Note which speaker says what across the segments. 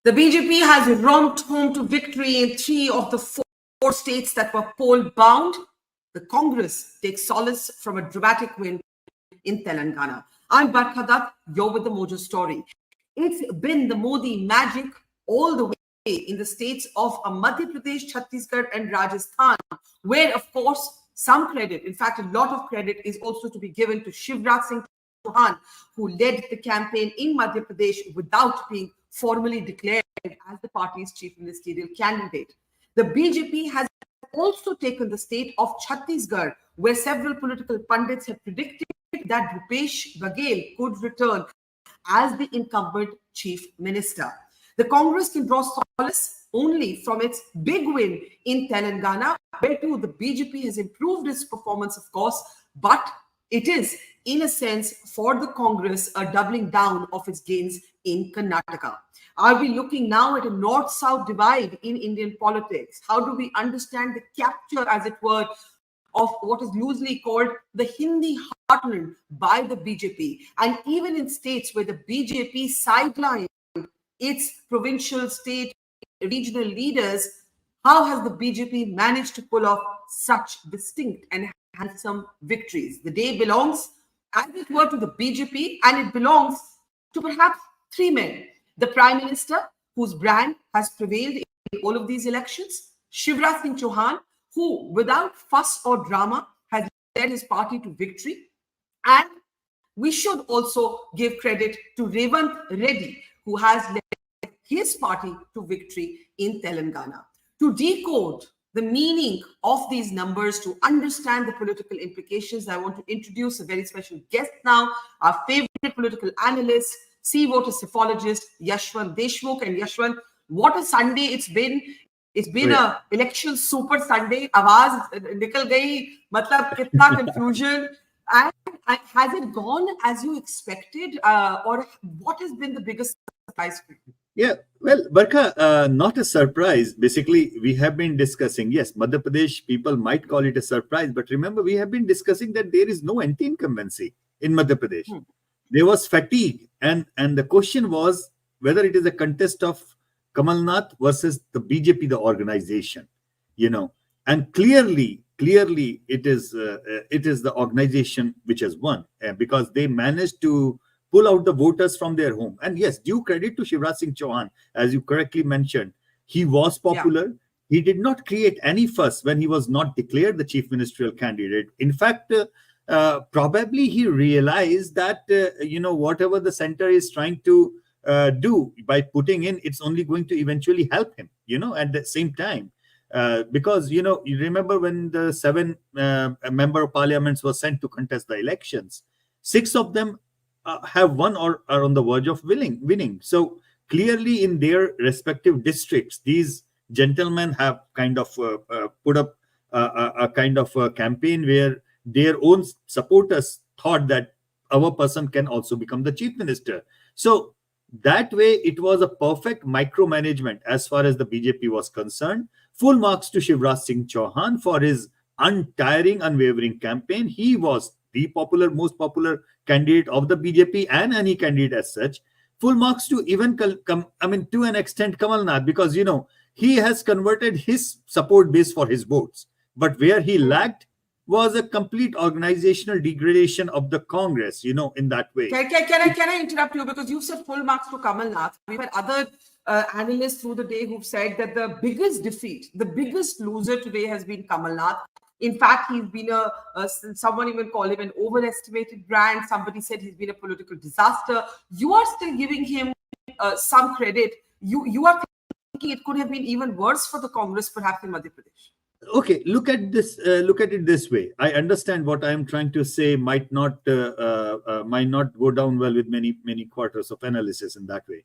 Speaker 1: The BJP has romped home to victory in 3 of the 4 states that were poll-bound. The Congress takes solace from a dramatic win in Telangana. I'm Barkha Dutt, you're with the Mojo Story. It's been the Modi magic all the way in the states of Madhya Pradesh, Chhattisgarh and Rajasthan, where, of course, some credit, in fact, a lot of credit is also to be given to Shivraj Singh Chouhan, who led the campaign in Madhya Pradesh without being formally declared as the party's chief ministerial candidate. The BJP has also taken the state of Chhattisgarh, where several political pundits have predicted that Bhupesh Baghel could return as the incumbent chief minister. The Congress can draw solace only from its big win in Telangana, where too the BJP has improved its performance, of course, but it is, in a sense, for the Congress, a doubling down of its gains in Karnataka. Are we looking now at a north-south divide in Indian politics? How do we understand the capture, as it were, of what is loosely called the Hindi heartland by the BJP? And even in states where the BJP sidelined its provincial, state, regional leaders, how has the BJP managed to pull off such distinct and handsome victories? The day belongs, as it were, to the BJP, and it belongs to perhaps 3 men. The Prime Minister, whose brand has prevailed in all of these elections, Shivraj Singh Chouhan, who, without fuss or drama, has led his party to victory. And we should also give credit to Revant Reddy, who has led his party to victory in Telangana. To decode the meaning of these numbers, to understand the political implications, I want to introduce a very special guest now, our favorite political analyst, C-Voter Psephologist, Yashwant Deshmukh. And Yashwant, what a Sunday it's been. It's been a election super Sunday. Awaaz nikal gayi, matlab kitna confusion. And has it gone as you expected? Or what has been the biggest surprise for you?
Speaker 2: Yeah, well, Barkha, not a surprise. Basically, we have been discussing, yes, Madhya Pradesh people might call it a surprise, but remember, we have been discussing that there is no anti-incumbency in Madhya Pradesh. There was fatigue, and the question was whether it is a contest of Kamal Nath versus the BJP, the organization, and clearly it is the organization which has won, because they managed to pull out the voters from their home. And yes, due credit to Shivraj Singh Chouhan, as you correctly mentioned, he was popular. Yeah. He did not create any fuss when he was not declared the chief ministerial candidate. In fact, probably he realized that, whatever the center is trying to do by putting in, it's only going to eventually help him, at the same time. Because, you remember when the 7 member of parliaments were sent to contest the elections, 6 of them have won or are on the verge of winning. So clearly in their respective districts, these gentlemen have kind of put up a kind of a campaign where their own supporters thought that our person can also become the chief minister. So that way, it was a perfect micromanagement as far as the BJP was concerned. Full marks to Shivraj Singh Chouhan for his untiring, unwavering campaign. He was the most popular candidate of the BJP and any candidate as such. Full marks to even, to an extent, Kamal Nath, because, he has converted his support base for his votes. But where he lacked was a complete organizational degradation of the Congress, in that way.
Speaker 1: Can I interrupt you? Because you said full marks to Kamal Nath. We've had other analysts through the day who've said that the biggest defeat, the biggest loser today has been Kamal Nath. In fact, he's been someone even called him an overestimated brand. Somebody said he's been a political disaster. You are still giving him some credit. You are thinking it could have been even worse for the Congress, perhaps in Madhya Pradesh.
Speaker 2: Okay, look at this. Look at it this way. I understand what I am trying to say might not go down well with many quarters of analysis in that way.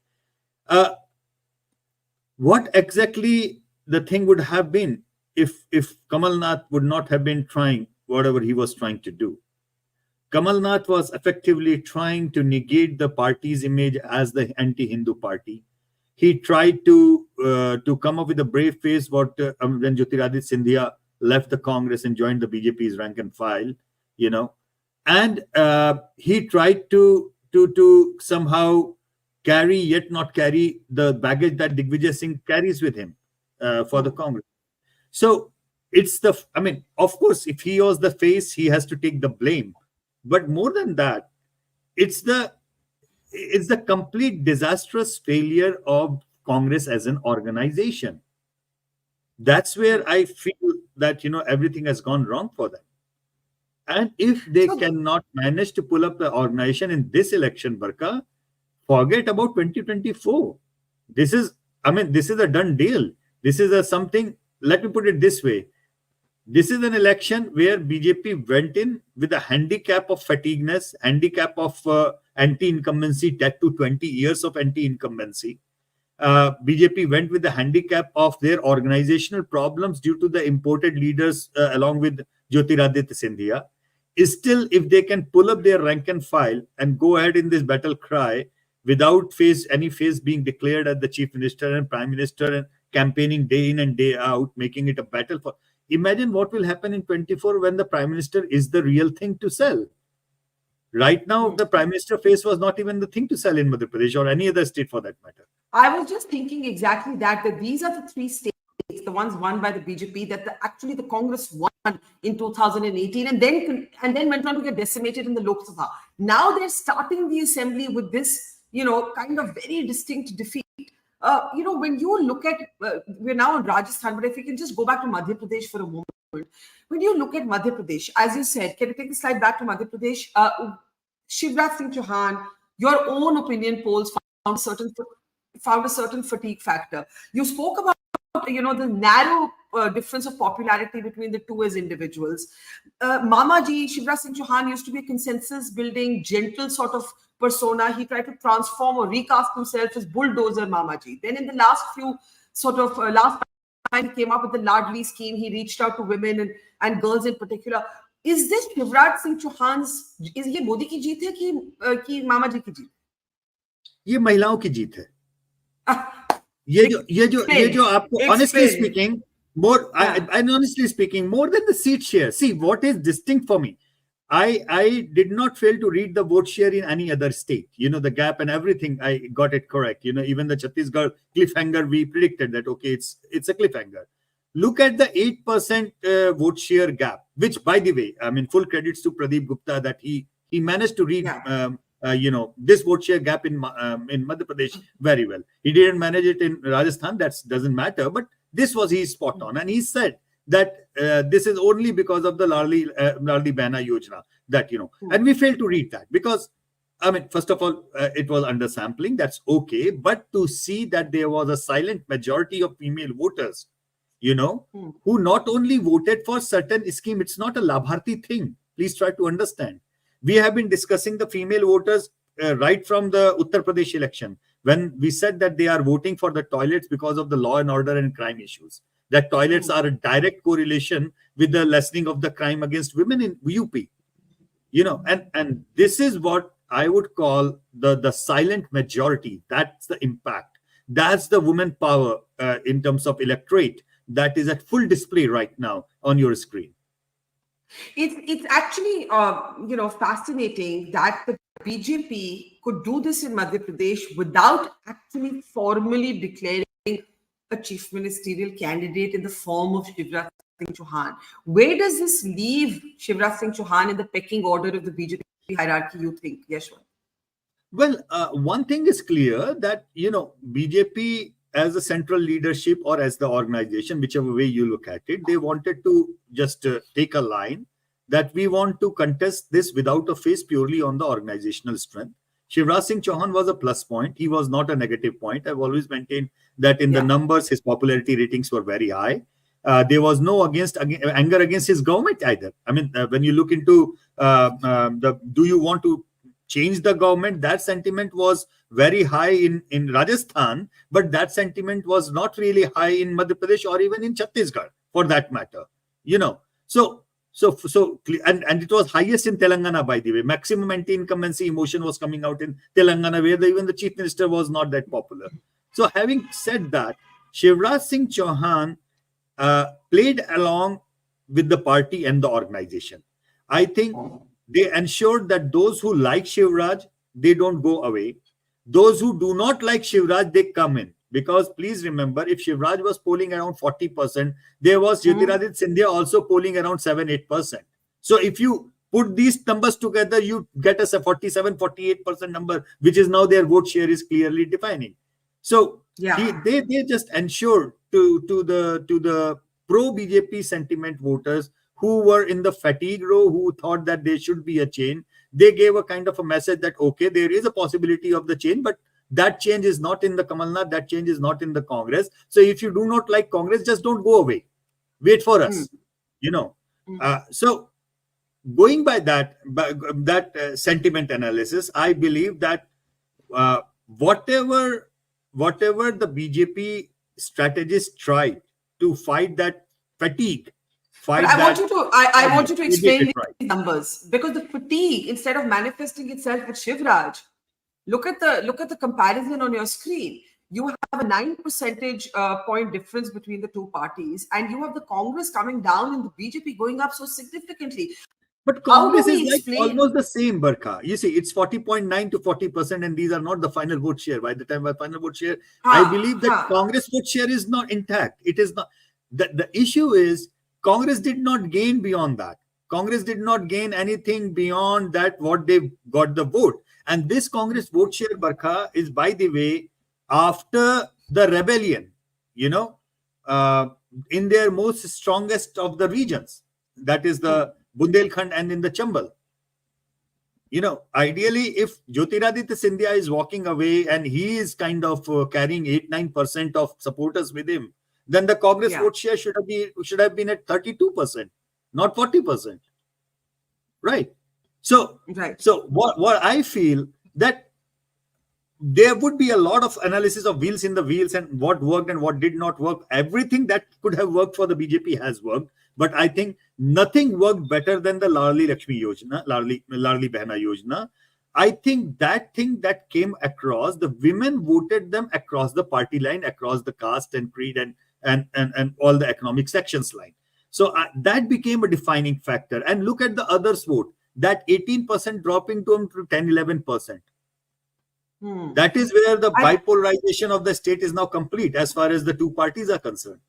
Speaker 2: What exactly the thing would have been if Kamal Nath would not have been trying whatever he was trying to do? Kamal Nath was effectively trying to negate the party's image as the anti-Hindu party. He tried to come up with a brave face when Jyotiraditya Scindia left the Congress and joined the BJP's rank and file, and he tried to somehow carry yet not carry the baggage that Digvijay Singh carries with him for the Congress. So it's I mean, of course, if he was the face, he has to take the blame. But more than that, it's the complete disastrous failure of Congress as an organization. That's where I feel that everything has gone wrong for them. And if they cannot manage to pull up the organization in this election, Barkha, forget about 2024. This is a done deal. This is something. Let me put it this way. This is an election where BJP went in with a handicap of fatigueness, handicap of anti-incumbency, that to 20 years of anti-incumbency. BJP went with the handicap of their organizational problems due to the imported leaders along with Jyotiraditya Scindia. Still, if they can pull up their rank and file and go ahead in this battle cry without any face being declared as the chief minister and prime minister and campaigning day in and day out, making it a battle for. Imagine what will happen in 24 when the prime minister is the real thing to sell. Right now, the prime minister face was not even the thing to sell in Madhya Pradesh or any other state for that matter.
Speaker 1: I was just thinking exactly that these are the three states, the ones won by the BJP, that actually the Congress won in 2018 and then went on to get decimated in the Lok Sabha. Now they're starting the assembly with this, kind of very distinct defeat. When you look at, we're now in Rajasthan, but if we can just go back to Madhya Pradesh for a moment. When you look at Madhya Pradesh, as you said, can you take the slide back to Madhya Pradesh? Shivraj Singh Chouhan, your own opinion polls found a certain fatigue factor. You spoke about, the narrow difference of popularity between the two as individuals. Mamaji, Shivraj Singh Chouhan used to be a consensus-building, gentle sort of persona. He tried to transform or recast himself as bulldozer Mamaji. Then in the last time he came up with the Ladli scheme, he reached out to women and girls in particular. Is this Shivraj Singh Chouhan's, is ये मोदी की जीत है कि मामाजी की जीत?
Speaker 2: ये महिलाओं की जीत है. ये जो आपको honestly speaking, more than the seat share. See, what is distinct for me, I did not fail to read the vote share in any other state. The gap and everything, I got it correct. Even the Chhattisgarh cliffhanger, we predicted that, okay, it's a cliffhanger. Look at the 8% vote share gap, which, by the way, I mean, full credits to Pradeep Gupta that he managed to read, this vote share gap in Madhya Pradesh very well. He didn't manage it in Rajasthan. That doesn't matter. But this was his spot on. And he said that this is only because of the Ladli Behna Yojana that, and we failed to read that because, I mean, first of all, it was undersampling. That's okay. But to see that there was a silent majority of female voters, who not only voted for certain scheme, it's not a Labharti thing. Please try to understand. We have been discussing the female voters right from the Uttar Pradesh election, when we said that they are voting for the toilets because of the law and order and crime issues. That toilets are a direct correlation with the lessening of the crime against women in UP. And this is what I would call the silent majority. That's the impact. That's the woman power in terms of electorate that is at full display right now on your screen.
Speaker 1: It's actually fascinating that the BJP could do this in Madhya Pradesh without actually formally declaring a chief ministerial candidate in the form of Shivraj Singh Chouhan. Where does this leave Shivraj Singh Chouhan in the pecking order of the BJP hierarchy, you think, Yashwant?
Speaker 2: Well, one thing is clear that, BJP as a central leadership or as the organization, whichever way you look at it, they wanted to just take a line that we want to contest this without a face purely on the organizational strength. Shivraj Singh Chouhan was a plus point. He was not a negative point. I've always maintained that in the numbers, his popularity ratings were very high. There was no anger against his government either. I mean, when you look into do you want to change the government, that sentiment was very high in Rajasthan, but that sentiment was not really high in Madhya Pradesh or even in Chhattisgarh for that matter. So and it was highest in Telangana, by the way. Maximum anti-incumbency emotion was coming out in Telangana, where even the chief minister was not that popular. So having said that, Shivraj Singh Chouhan played along with the party and the organization. I think they ensured that those who like Shivraj, they don't go away. Those who do not like Shivraj, they come in. Because please remember, if Shivraj was polling around 40%, there was Jyotiraditya Scindia also polling around 7-8%. So if you put these numbers together, you get us a 47-48% number, which is now their vote share is clearly defining. So they just ensured to the pro BJP sentiment voters who were in the fatigue row, who thought that there should be a change. They gave a kind of a message that, okay, there is a possibility of the change, but that change is not in the Kamal Nath, that change is not in the Congress. So if you do not like Congress, just don't go away. Wait for us. So going by that sentiment analysis, I believe that whatever the BJP strategists tried to fight that fatigue,
Speaker 1: but I want you to explain these numbers, because the fatigue, instead of manifesting itself with Shivraj, look at the comparison on your screen. You have a 9 percentage point difference between the two parties, and you have the Congress coming down and the BJP going up so significantly.
Speaker 2: But Congress is like almost the same, Barkha. You see, it's 40.9 to 40%, and these are not the final vote share. By the time by final vote share, I believe that Congress vote share is not intact. It is not. The issue is Congress did not gain beyond that. Congress did not gain anything beyond that what they got the vote. And this Congress vote share, Barkha, is, by the way, after the rebellion, in their most strongest of the regions, that is the Bundelkhand and in the Chambal. Ideally, if Jyotiraditya Scindia is walking away and he is kind of carrying 8-9% of supporters with him, then the Congress vote share should have been at 32%, not 40%. Right. So what I feel that there would be a lot of analysis of wheels in the wheels and what worked and what did not work. Everything that could have worked for the BJP has worked, but I think nothing worked better than the Ladli Lakshmi Yojana, Ladli Behna Yojana. I think that thing that came across, the women voted them across the party line, across the caste and creed and all the economic sections line. So that became a defining factor. And look at the others vote, that 18% dropping to 10-11%. That is where the bipolarization of the state is now complete as far as the two parties are concerned.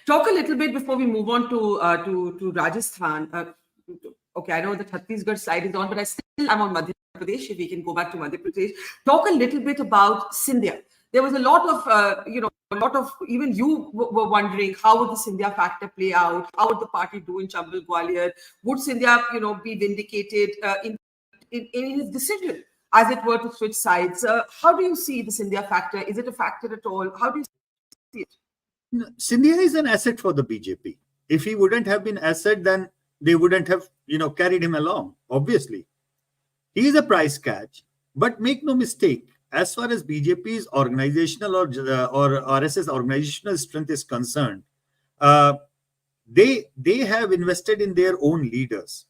Speaker 1: Talk a little bit before we move on to Rajasthan. Okay, I know the Chhattisgarh slide is on, but I'm on Madhya Pradesh. If we can go back to Madhya Pradesh, talk a little bit about Scindia. There was a lot of even you were wondering, how would the Scindia factor play out? How would the party do in Chambal, Gwalior? Would Scindia, be vindicated in his decision, as it were, to switch sides? How do you see the Scindia factor? Is it a factor at all? How do you see it?
Speaker 2: Scindia is an asset for the BJP. If he wouldn't have been asset, then they wouldn't have, carried him along. Obviously, he is a price catch. But make no mistake, as far as BJP's organizational or RSS organizational strength is concerned, they have invested in their own leaders.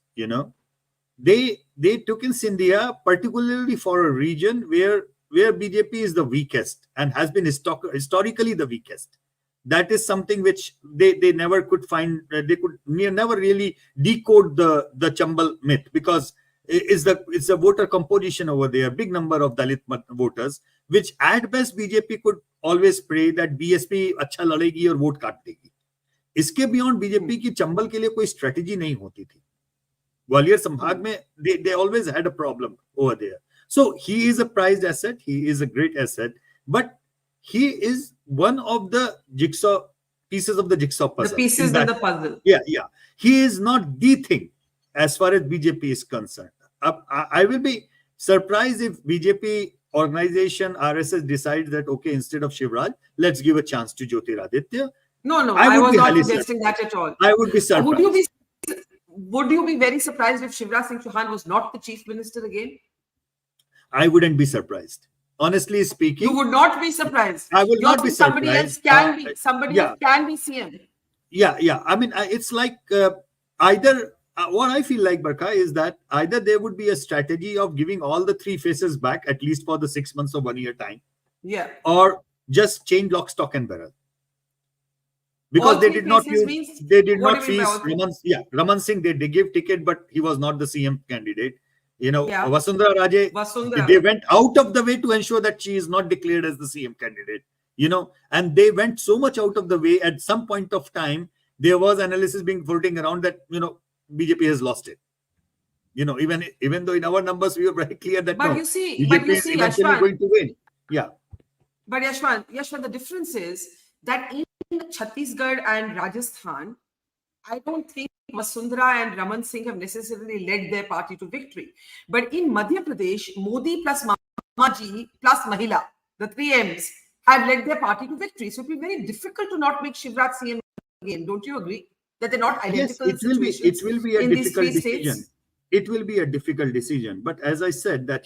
Speaker 2: They took in Scindia particularly for a region where BJP is the weakest and has been historically the weakest. That is something which they never could find. They could never really decode the Chambal myth, because it's the voter composition over there, big number of Dalit voters, which at best BJP could always pray that BSP अच्छा लड़ेगी और vote काट देगी. इसके beyond BJP की चंबल के लिए कोई strategy नहीं होती थी. ग्वालियर संभाग में they always had a problem over there. So he is a prized asset. He is a great asset, but he is one of the pieces of the jigsaw puzzle.
Speaker 1: The pieces in the puzzle.
Speaker 2: Yeah. He is not the thing as far as BJP is concerned. I will be surprised if BJP organization RSS decides that, okay, instead of Shivraj, let's give a chance to Jyotiraditya.
Speaker 1: No, I was not suggesting that at all.
Speaker 2: I would be surprised.
Speaker 1: Would you be very surprised if Shivraj Singh Chouhan was not the chief minister again?
Speaker 2: I wouldn't be surprised. Honestly speaking,
Speaker 1: you would not be surprised.
Speaker 2: I will not be surprised.
Speaker 1: Somebody else can be CM.
Speaker 2: Yeah. I mean, it's like either what I feel like, Barkha, is that either there would be a strategy of giving all the three faces back, at least for the 6 months or 1 year time.
Speaker 1: Yeah.
Speaker 2: Or just change lock, stock, and barrel. Because they did not freeze Raman Singh. They give ticket, but he was not the CM candidate.
Speaker 1: Yeah.
Speaker 2: Vasundhara Raje,
Speaker 1: Vasundhara.
Speaker 2: they went out of the way to ensure that she is not declared as the CM candidate, and they went so much out of the way. At some point of time, there was analysis being floating around that, BJP has lost it. Even though in our numbers, we were very clear that
Speaker 1: But
Speaker 2: no,
Speaker 1: you see,
Speaker 2: BJP is eventually
Speaker 1: Yashwant,
Speaker 2: going to win. Yeah.
Speaker 1: but Yashwant, the difference is that in Chhattisgarh and Rajasthan, I don't think Vasundhara and Raman Singh have necessarily led their party to victory. But in Madhya Pradesh, Modi plus Mamaji plus Mahila, the three M's, have led their party to victory. So it will be very difficult to not make Shivraj Singh again. Don't you agree? That they're not
Speaker 2: Yes,
Speaker 1: identical situations
Speaker 2: it will be a
Speaker 1: in these
Speaker 2: difficult
Speaker 1: three
Speaker 2: decision.
Speaker 1: states?
Speaker 2: It will be a difficult decision. But as I said, that,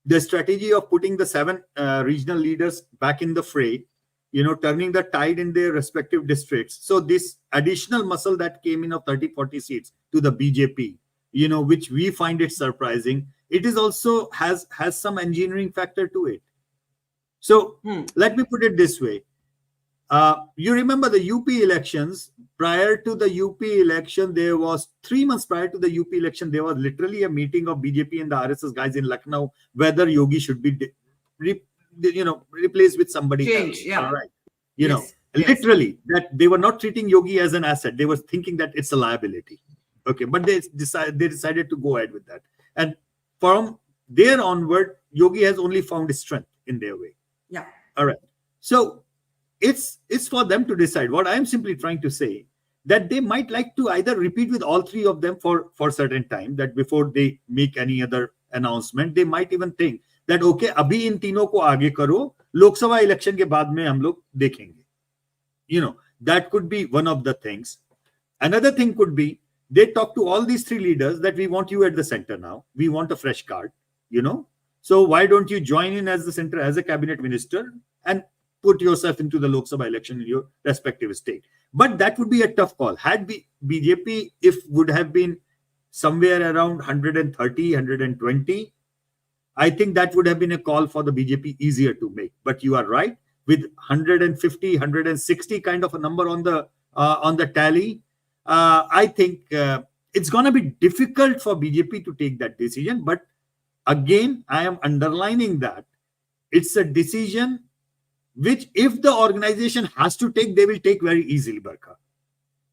Speaker 2: the strategy of putting the 7 regional leaders back in the fray, turning the tide in their respective districts. So this additional muscle that came in of 30, 40 seats to the BJP, which we find it surprising, it is also has some engineering factor to it. So let me put it this way. You remember the UP elections. Prior to the UP election, there was 3 months prior to the UP election, there was literally a meeting of BJP and the RSS guys in Lucknow whether Yogi should be replaced with somebody else.
Speaker 1: Yeah.
Speaker 2: All right.
Speaker 1: Yes.
Speaker 2: Literally that they were not treating Yogi as an asset. They were thinking that it's a liability. Okay. But they decided to go ahead with that. And from there onward, Yogi has only found strength in their way.
Speaker 1: Yeah.
Speaker 2: All right. So it's for them to decide. What I'm simply trying to say, that they might like to either repeat with all 3 of them for certain time, that before they make any other announcement, they might even think that okay, abhi in तीनों को आगे करो, Lok Sabha election के बाद में हम लोग देखेंगे. That could be one of the things. Another thing could be they talk to all these 3 leaders that we want you at the center now. We want a fresh card. So why don't you join in as the center, as a cabinet minister, and put yourself into the Lok Sabha election in your respective state? But that would be a tough call. Had BJP, if would have been somewhere around 130, 120, I think that would have been a call for the BJP easier to make. But you are right, with 150, 160 kind of a number on the tally, I think it's going to be difficult for BJP to take that decision. But again, I am underlining that it's a decision which, if the organization has to take, they will take very easily, Barkha.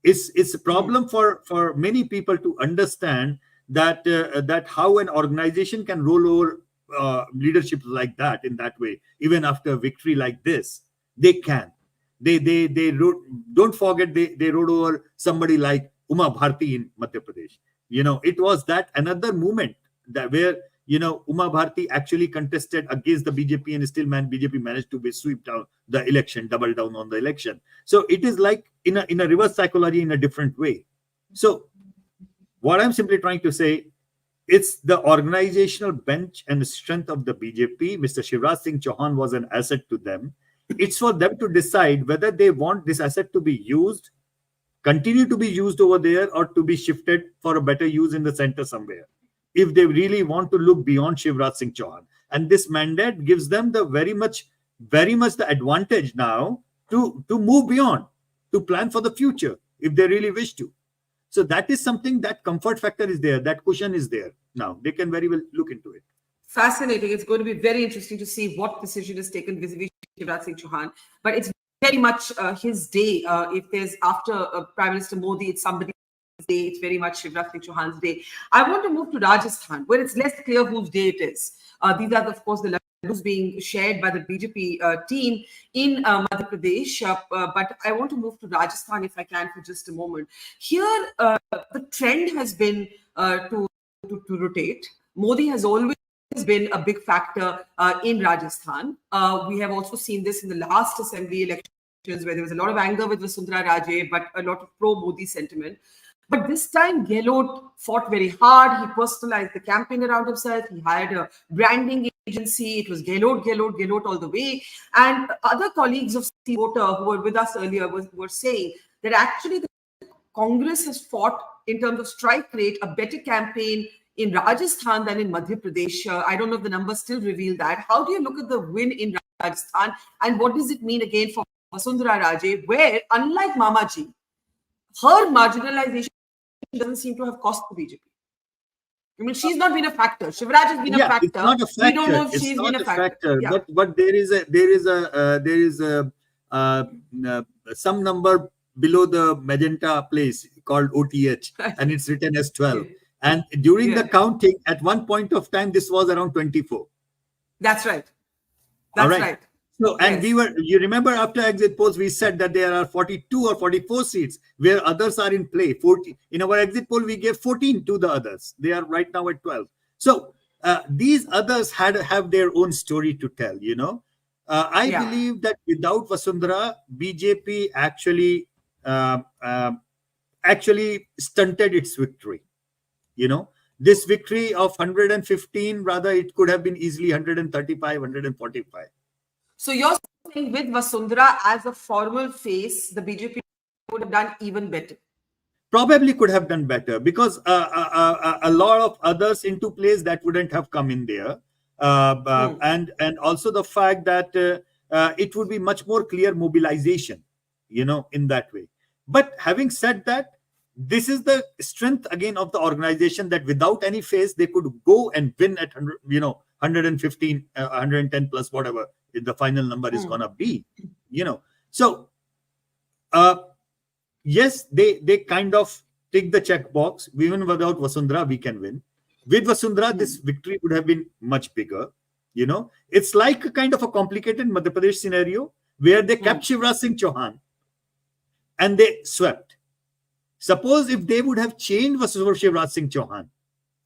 Speaker 2: It's a problem for many people to understand that that how an organization can roll over leadership like that, in that way, even after a victory like this. They can. Don't forget, they rode over somebody like Uma Bharti in Madhya Pradesh. It was that another movement that where Uma Bharti actually contested against the BJP, and still BJP managed to sweep down the election, double down on the election. So it is like in a reverse psychology in a different way. So what I'm simply trying to say, it's the organizational bench and the strength of the BJP. Mr. Shivraj Singh Chouhan was an asset to them. It's for them to decide whether they want this asset to be used, continue to be used over there, or to be shifted for a better use in the center somewhere, if they really want to look beyond Shivraj Singh Chouhan. And this mandate gives them the very much the advantage now to move beyond, to plan for the future, if they really wish to. So that is something, that comfort factor is there, that cushion is there. Now they can very well look into it.
Speaker 1: Fascinating. It's going to be very interesting to see what decision is taken vis-a-vis Shivraj Singh Chouhan. But it's very much his day. If there's after Prime Minister Modi, it's somebody's day. It's very much Shivraj Singh Chouhan's day. I want to move to Rajasthan, where it's less clear whose day it is. These are, of course, the laddus being shared by the BJP team in Madhya Pradesh. But I want to move to Rajasthan, if I can, for just a moment. Here, the trend has been to rotate. Modi has always been a big factor in Rajasthan. We have also seen this in the last assembly elections, where there was a lot of anger with Vasundhara Raje, but a lot of pro-Modi sentiment. But this time, Gehlot fought very hard. He personalized the campaign around himself. He hired a branding agency. It was Gehlot all the way. And other colleagues of C-Voter who were with us earlier were saying that actually the Congress has fought, in terms of strike rate, a better campaign in Rajasthan than in Madhya Pradesh. I don't know if the numbers still reveal that. How do you look at the win in Rajasthan, and what does it mean again for Vasundhara Raje, where, unlike Mamaji, her marginalization doesn't seem to have cost the BJP? I mean, she's not been a factor. Shivraj has been a
Speaker 2: Yeah,
Speaker 1: factor.
Speaker 2: it's not a
Speaker 1: We don't know
Speaker 2: factor.
Speaker 1: if
Speaker 2: It's
Speaker 1: she's
Speaker 2: not
Speaker 1: been a
Speaker 2: a
Speaker 1: factor.
Speaker 2: factor.
Speaker 1: Yeah.
Speaker 2: But there is a uh, some number below the magenta place called OTH, and it's written as 12. And during the
Speaker 1: Yeah.
Speaker 2: counting, at one point of time, this was around 24.
Speaker 1: That's right.
Speaker 2: All
Speaker 1: That's
Speaker 2: right.
Speaker 1: right.
Speaker 2: So, and
Speaker 1: Yes.
Speaker 2: you remember after exit polls, we said that there are 42 or 44 seats where others are in play. 40 in our exit poll, we gave 14 to the others. They are right now at 12. So, these others have their own story to tell, you know. I
Speaker 1: Yeah.
Speaker 2: believe that without Vasundhara, BJP uh, uh, actually stunted its victory. You know, this victory of 115, rather, it could have been easily 135, 145.
Speaker 1: So you're saying with Vasundhara as a formal face, the BJP would have done even better.
Speaker 2: Probably could have done better because a lot of others into place that wouldn't have come in there, and also the fact that it would be much more clear mobilization, you know, in that way. But having said that, this is the strength again of the organization, that without any face they could go and win at 100, you know, 115, 110 plus whatever the final number is gonna be, you know. So yes, they kind of tick the checkbox. Even without Vasundhara, we can win. With Vasundhara, this victory would have been much bigger. You know, it's like a kind of a complicated Madhya Pradesh scenario where they kept Shivraj Singh Chouhan and they swept. Suppose if they would have changed Shivraj Singh Chouhan,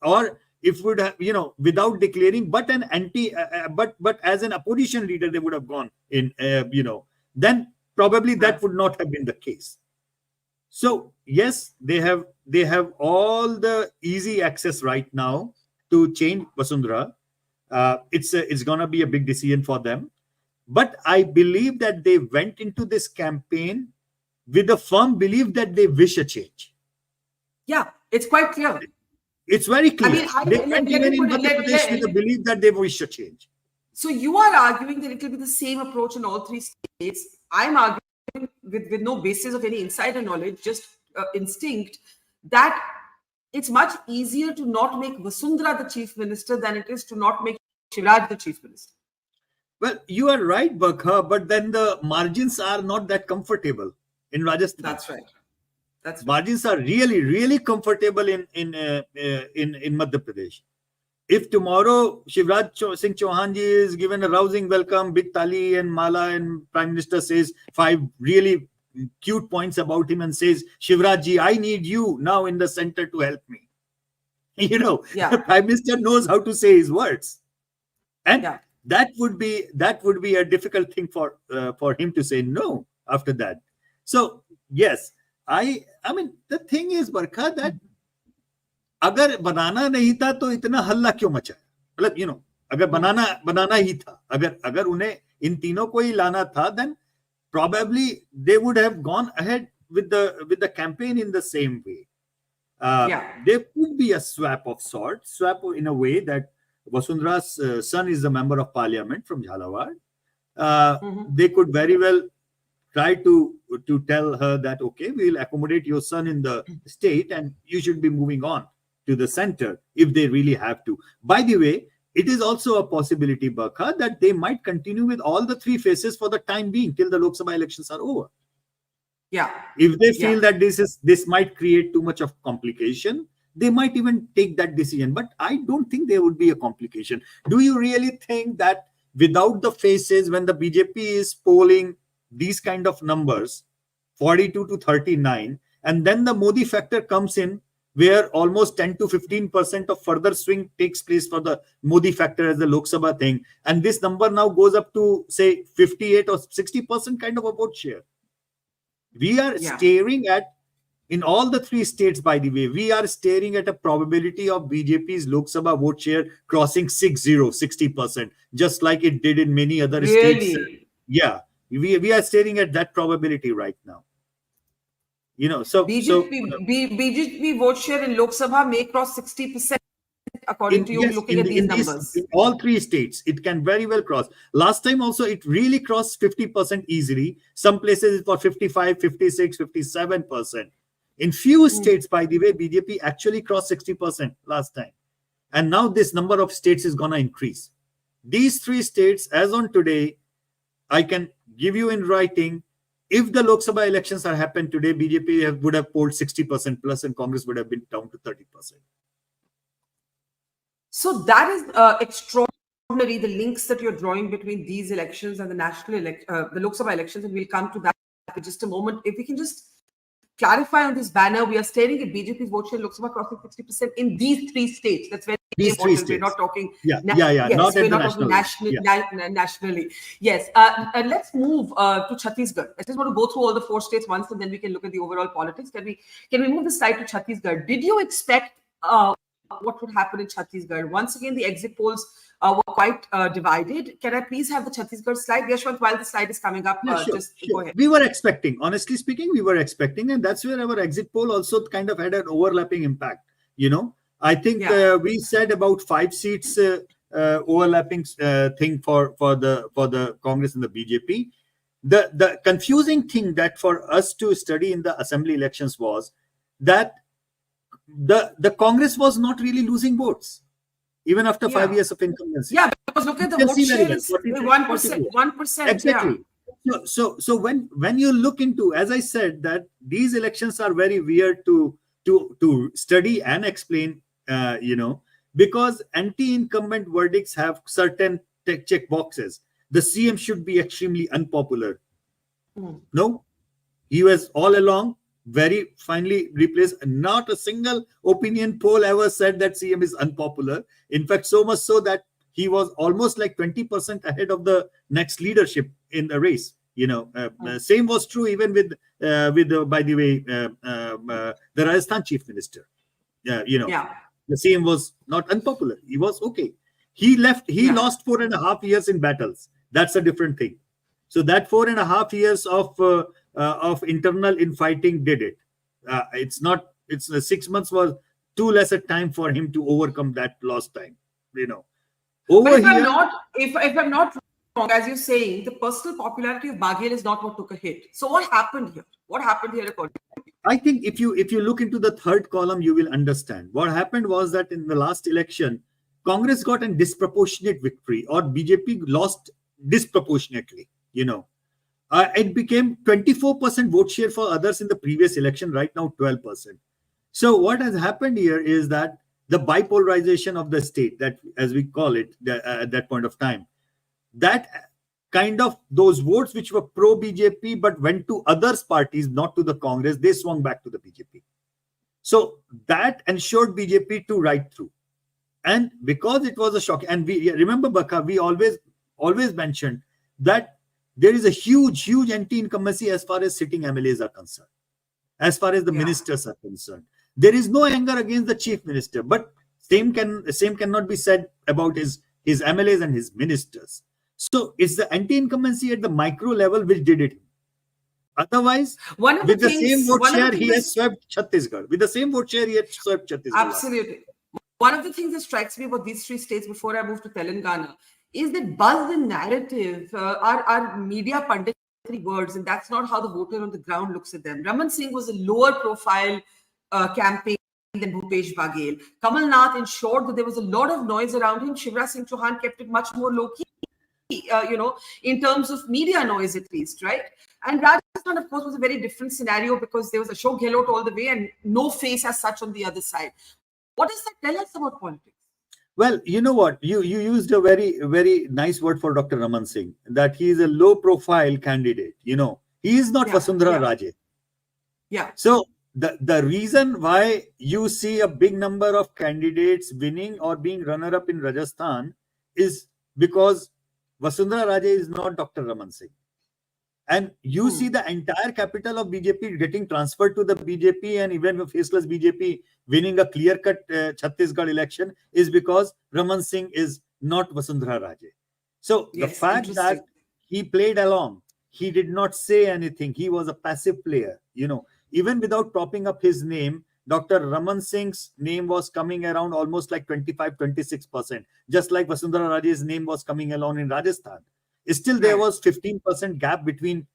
Speaker 2: or if would have, you know, without declaring, but an but as an opposition leader, they would have gone in, you know, then probably that would not have been the case. So yes, they have all the easy access right now to change Vasundhara. It's gonna be a big decision for them, but I believe that they went into this campaign with a firm belief that they wish a change.
Speaker 1: Yeah, it's quite clear.
Speaker 2: It's very clear.
Speaker 1: I mean,
Speaker 2: they went even in Madhya Pradesh with a belief that they wish a change.
Speaker 1: So you are arguing that it will be the same approach in all three states. I'm arguing with no basis of any insider knowledge, just instinct, that it's much easier to not make Vasundhara the chief minister than it is to not make Shivraj the chief minister.
Speaker 2: Well, you are right, Barkha, but then the margins are not that comfortable in Rajasthan.
Speaker 1: That's right. That's right.
Speaker 2: Margins are really, really comfortable in Madhya Pradesh. If tomorrow Shivraj Singh Chouhan ji is given a rousing welcome, big tali and mala, and Prime Minister says 5 really cute points about him and says, Shivraj ji, I need you now in the center to help me. You know, the Prime Minister knows how to say his words, and that would be a difficult thing for him to say no after that. So yes, I mean, the thing is, Barkha, that अगर बनाना नहीं था तो इतना हल्ला क्यों मचा? मतलब, you know, अगर बनाना ही था, अगर उन्हें इन तीनों को ही लाना था, then probably they would have gone ahead with the campaign in the same way. There could be a swap of sorts, swap in a way that Vasundhara's son is a member of parliament from Jhalawar. They could very well try to tell her that, okay, we'll accommodate your son in the state and you should be moving on to the center if they really have to. By the way, it is also a possibility, Barkha, that they might continue with all the three faces for the time being till the Lok Sabha elections are over.
Speaker 1: Yeah.
Speaker 2: If they feel that this might create too much of complication, they might even take that decision. But I don't think there would be a complication. Do you really think that without the faces, when the BJP is polling these kind of numbers, 42 to 39, and then the Modi factor comes in, where almost 10 to 15% of further swing takes place for the Modi factor as the Lok Sabha thing, and this number now goes up to, say, 58 or 60% kind of a vote share. We are staring at, in all the three states, by the way, we are staring at a probability of BJP's Lok Sabha vote share crossing 60%, just like it did in many other states. Yeah, we are staring at that probability right now. You know, so
Speaker 1: BJP vote share in Lok Sabha may cross 60%, according to you, looking at these numbers.
Speaker 2: In all three states, it can very well cross. Last time also, it really crossed 50% easily. Some places it was 55, 56, 57%. In few states, by the way, BJP actually crossed 60% last time. And now this number of states is going to increase. These 3 states, as on today, I can give you in writing, if the Lok Sabha elections are happened today, BJP would have polled 60% plus and Congress would have been down to 30%.
Speaker 1: So that is extraordinary, the links that you're drawing between these elections and the the Lok Sabha elections, and we'll come to that in just a moment. If we can just clarify on this banner, we are staring at BJP's vote share Lok Sabha crossing 60% in these 3 states. That's very important. We're not talking.
Speaker 2: Yes,
Speaker 1: not we're not talking nationally. Yes. And let's move to Chhattisgarh. I just want to go through all the 4 states once, and then we can look at the overall politics. Can we move the slide to Chhattisgarh? Did you expect what would happen in Chhattisgarh? Once again, the exit polls were quite divided. Can I please have the Chhattisgarh slide? Yashwant, while the slide is coming up,
Speaker 2: sure.
Speaker 1: Go ahead.
Speaker 2: We were expecting, honestly speaking, and that's where our exit poll also kind of had an overlapping impact. I think we said about 5 seats overlapping thing for the Congress and the BJP. The confusing thing that for us to study in the assembly elections was that the Congress was not really losing votes, even after 5 years of incumbency.
Speaker 1: Yeah, because look at the vote share is 1%. 1%.
Speaker 2: Exactly. Yeah. So when you look into, as I said, that these elections are very weird to study and explain, because anti-incumbent verdicts have certain check boxes. The CM should be extremely unpopular. No, he was all along very finely replaced. Not a single opinion poll ever said that CM is unpopular. In fact, so much so that he was almost like 20% ahead of the next leadership in the race. Same was true even with by the way, the Rajasthan chief minister. The CM was not unpopular. He was okay. He lost 4.5 years in battles. That's a different thing. So that 4.5 years of internal infighting did it. It's 6 months was too less a time for him to overcome that lost time.
Speaker 1: But if I'm not wrong, as you're saying, the personal popularity of Baghel is not what took a hit. So what happened here? What happened here according to you?
Speaker 2: I think if you look into the 3rd column, you will understand. What happened was that in the last election, Congress got a disproportionate victory, or BJP lost disproportionately. It became 24% vote share for others in the previous election, right now 12%. So what has happened here is that the bipolarization of the state, that as we call it at that point of time, that kind of those votes which were pro-BJP but went to others parties, not to the Congress, they swung back to the BJP. So that ensured BJP to ride through. And because it was a shock, and we remember, Barkha, we always mentioned that there is a huge anti-incumbency as far as sitting MLAs are concerned, as far as the ministers are concerned. There is no anger against the chief minister, but same cannot be said about his MLAs and his ministers. So it's the anti-incumbency at the micro level which did it. Otherwise, with the same vote share, he has swept Chhattisgarh.
Speaker 1: Absolutely. One of the things that strikes me about these 3 states before I move to Telangana is that buzz and narrative are media punditry words, and that's not how the voter on the ground looks at them. Raman Singh was a lower profile campaign than Bhupesh Baghel. Kamal Nath ensured that there was a lot of noise around him. Shivraj Singh Chouhan kept it much more low-key, in terms of media noise at least, right? And Rajasthan, of course, was a very different scenario because there was Ashok Gehlot all the way and no face as such on the other side. What does that tell us about politics?
Speaker 2: Well, you know what? You used a very, very nice word for Dr. Raman Singh, that he is a low-profile candidate. He is not Vasundhara Raje.
Speaker 1: Yeah.
Speaker 2: So the reason why you see a big number of candidates winning or being runner-up in Rajasthan is because Vasundhara Raje is not Dr. Raman Singh. And you see the entire capital of BJP getting transferred to the BJP, and even with faceless BJP winning a clear-cut Chhattisgarh election is because Raman Singh is not Vasundhara Raje. So the fact that he played along, he did not say anything. He was a passive player. Even without propping up his name, Dr. Raman Singh's name was coming around almost like 25-26%, just like Vasundhara Raje's name was coming along in Rajasthan. Still, there was 15% gap between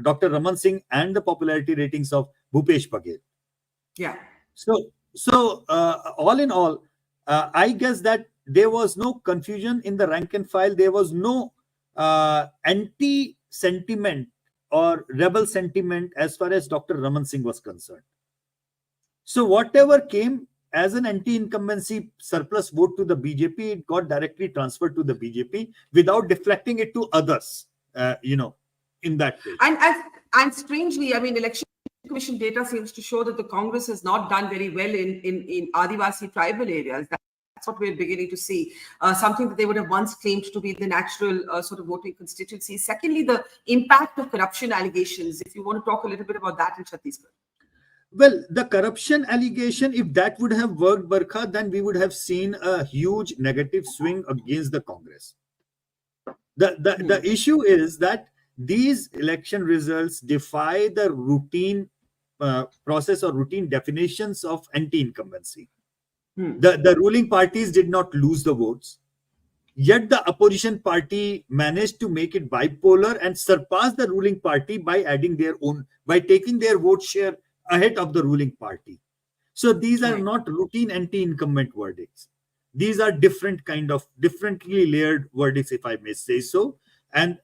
Speaker 2: Dr. Raman Singh and the popularity ratings of Bhupesh Baghel.
Speaker 1: Yeah.
Speaker 2: So all in all, I guess that there was no confusion in the rank and file. There was no anti sentiment or rebel sentiment as far as Dr. Raman Singh was concerned. So whatever came as an anti-incumbency surplus vote to the BJP, it got directly transferred to the BJP without deflecting it to others, in that way.
Speaker 1: And strangely, I mean, election commission data seems to show that the Congress has not done very well in Adivasi tribal areas. That's what we're beginning to see, something that they would have once claimed to be the natural sort of voting constituency. Secondly, the impact of corruption allegations. If you want to talk a little bit about that in Chhattisgarh.
Speaker 2: Well, the corruption allegation, if that would have worked, Barkha, then we would have seen a huge negative swing against the Congress. The issue is that these election results defy the routine process or routine definitions of anti-incumbency. The ruling parties did not lose the votes, yet the opposition party managed to make it bipolar and surpass the ruling party by taking their vote share ahead of the ruling party. So these are not routine anti-incumbent verdicts. These are differently layered verdicts, if I may say so, and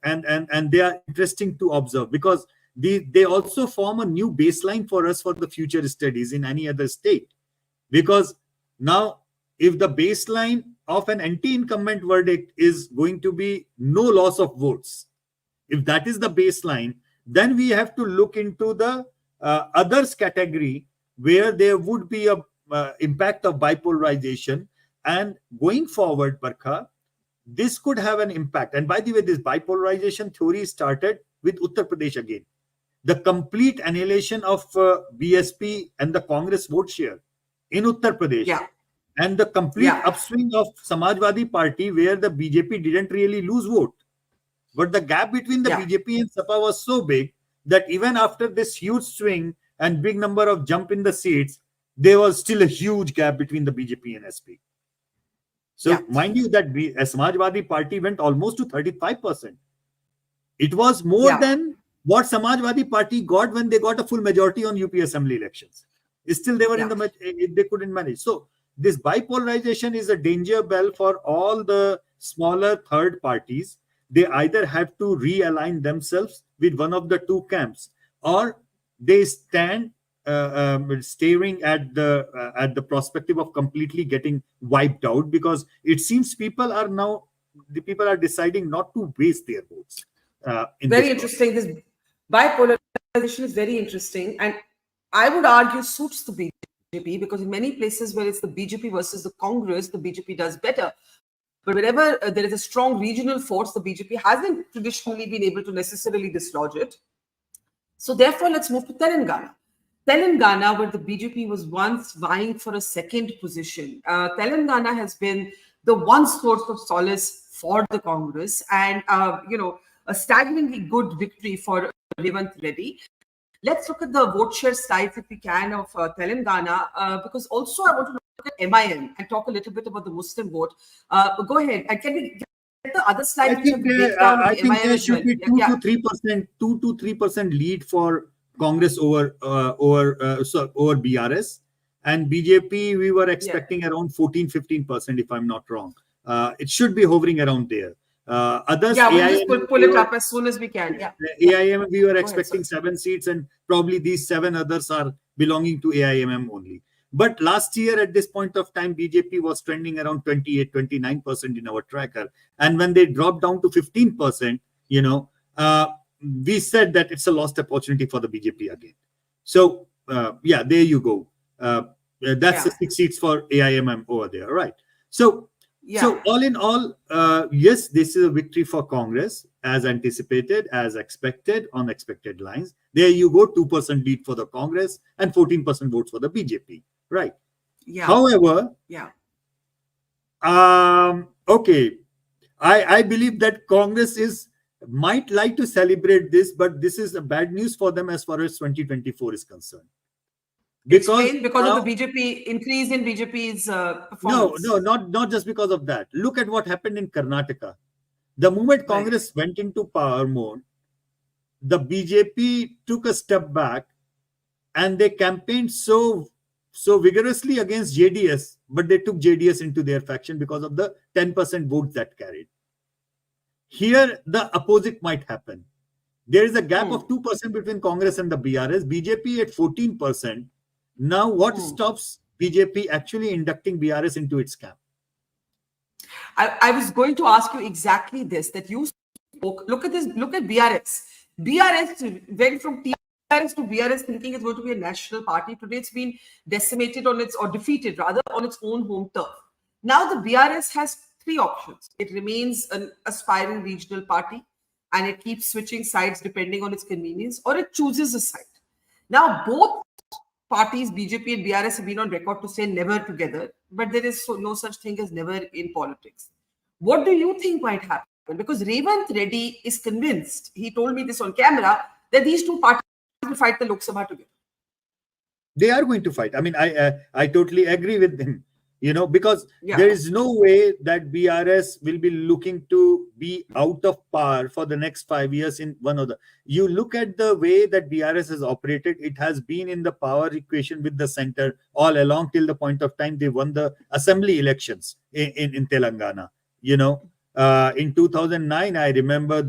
Speaker 2: they are interesting to observe because they also form a new baseline for us for the future studies in any other state. Because now, if the baseline of an anti-incumbent verdict is going to be no loss of votes, if that is the baseline, then we have to look into the others category where there would be a impact of bipolarization. And going forward, Barkha, this could have an impact. And by the way, this bipolarization theory started with Uttar Pradesh again. The complete annihilation of BSP and the Congress vote share in Uttar Pradesh, and the complete upswing of Samajwadi Party, where the BJP didn't really lose vote. But the gap between the BJP and Sabha was so big that even after this huge swing and big number of jump in the seats, there was still a huge gap between the BJP and SP. So mind you that Samajwadi Party went almost to 35%. It was more than what Samajwadi Party got when they got a full majority on UP Assembly elections. Still, they were they couldn't manage. So this bipolarization is a danger bell for all the smaller third parties. They either have to realign themselves with one of the two camps, or they stand staring at the perspective of completely getting wiped out, because it seems people are deciding not to waste their votes.
Speaker 1: Very interesting. This bipolarization is very interesting, and I would argue suits the BJP, because in many places where it's the BJP versus the Congress, the BJP does better. But wherever there is a strong regional force, the BJP hasn't traditionally been able to necessarily dislodge it. So therefore, let's move to Telangana. Telangana, where the BJP was once vying for a second position. Telangana has been the one source of solace for the Congress, and a staggeringly good victory for Revant Reddy. Let's look at the vote share slides if we can of Telangana, because also I want to look at MIM and talk a little bit about the Muslim vote. Go ahead. And can we get the other slide?
Speaker 2: I think there should be 2 to 3% lead for Congress over BRS, and BJP we were expecting around 14-15%, if I'm not wrong. It should be hovering around there. Others,
Speaker 1: we'll just pull it up as soon as we can.
Speaker 2: AIM, we were expecting 7 seats, and probably these 7 others are belonging to AIMM only. But last year at this point of time, BJP was trending around 28-29% in our tracker, and when they dropped down to 15%, we said that it's a lost opportunity for the BJP again. So there you go. That's the 6 seats for AIMM over there, right? So all in all, yes, this is a victory for Congress, as anticipated, as expected, on expected lines. There you go, 2% lead for the Congress and 14% votes for the BJP, right? However, okay, I believe that Congress might like to celebrate this, but this is a bad news for them as far as 2024 is concerned.
Speaker 1: Because of the BJP increase in BJP's performance.
Speaker 2: No, not just because of that. Look at what happened in Karnataka. The moment Congress went into power mode, the BJP took a step back, and they campaigned so so vigorously against JDS, but they took JDS into their faction because of the 10% votes that carried. Here, the opposite might happen. There is a gap of 2% between Congress and the BRS. BJP at 14%. Now, what stops BJP actually inducting BRS into its camp?
Speaker 1: I was going to ask you exactly this, that you spoke. Look at this, look at BRS. BRS went from TRS to BRS thinking it's going to be a national party. Today it's been decimated on its, or defeated rather, on its own home turf. Now the BRS has three options. It remains an aspiring regional party and it keeps switching sides depending on its convenience, or it chooses a side. Now both parties, BJP and BRS, have been on record to say never together, but there is no such thing as never in politics. What do you think might happen? Because Revant Reddy is convinced, he told me this on camera, that these two parties will fight the Lok Sabha together.
Speaker 2: They are going to fight. I mean, I totally agree with him, because there is no way that BRS will be looking to be out of power for the next 5 years in one of the. You look at the way that BRS has operated, it has been in the power equation with the center all along till the point of time they won the assembly elections in Telangana. In 2009, I remember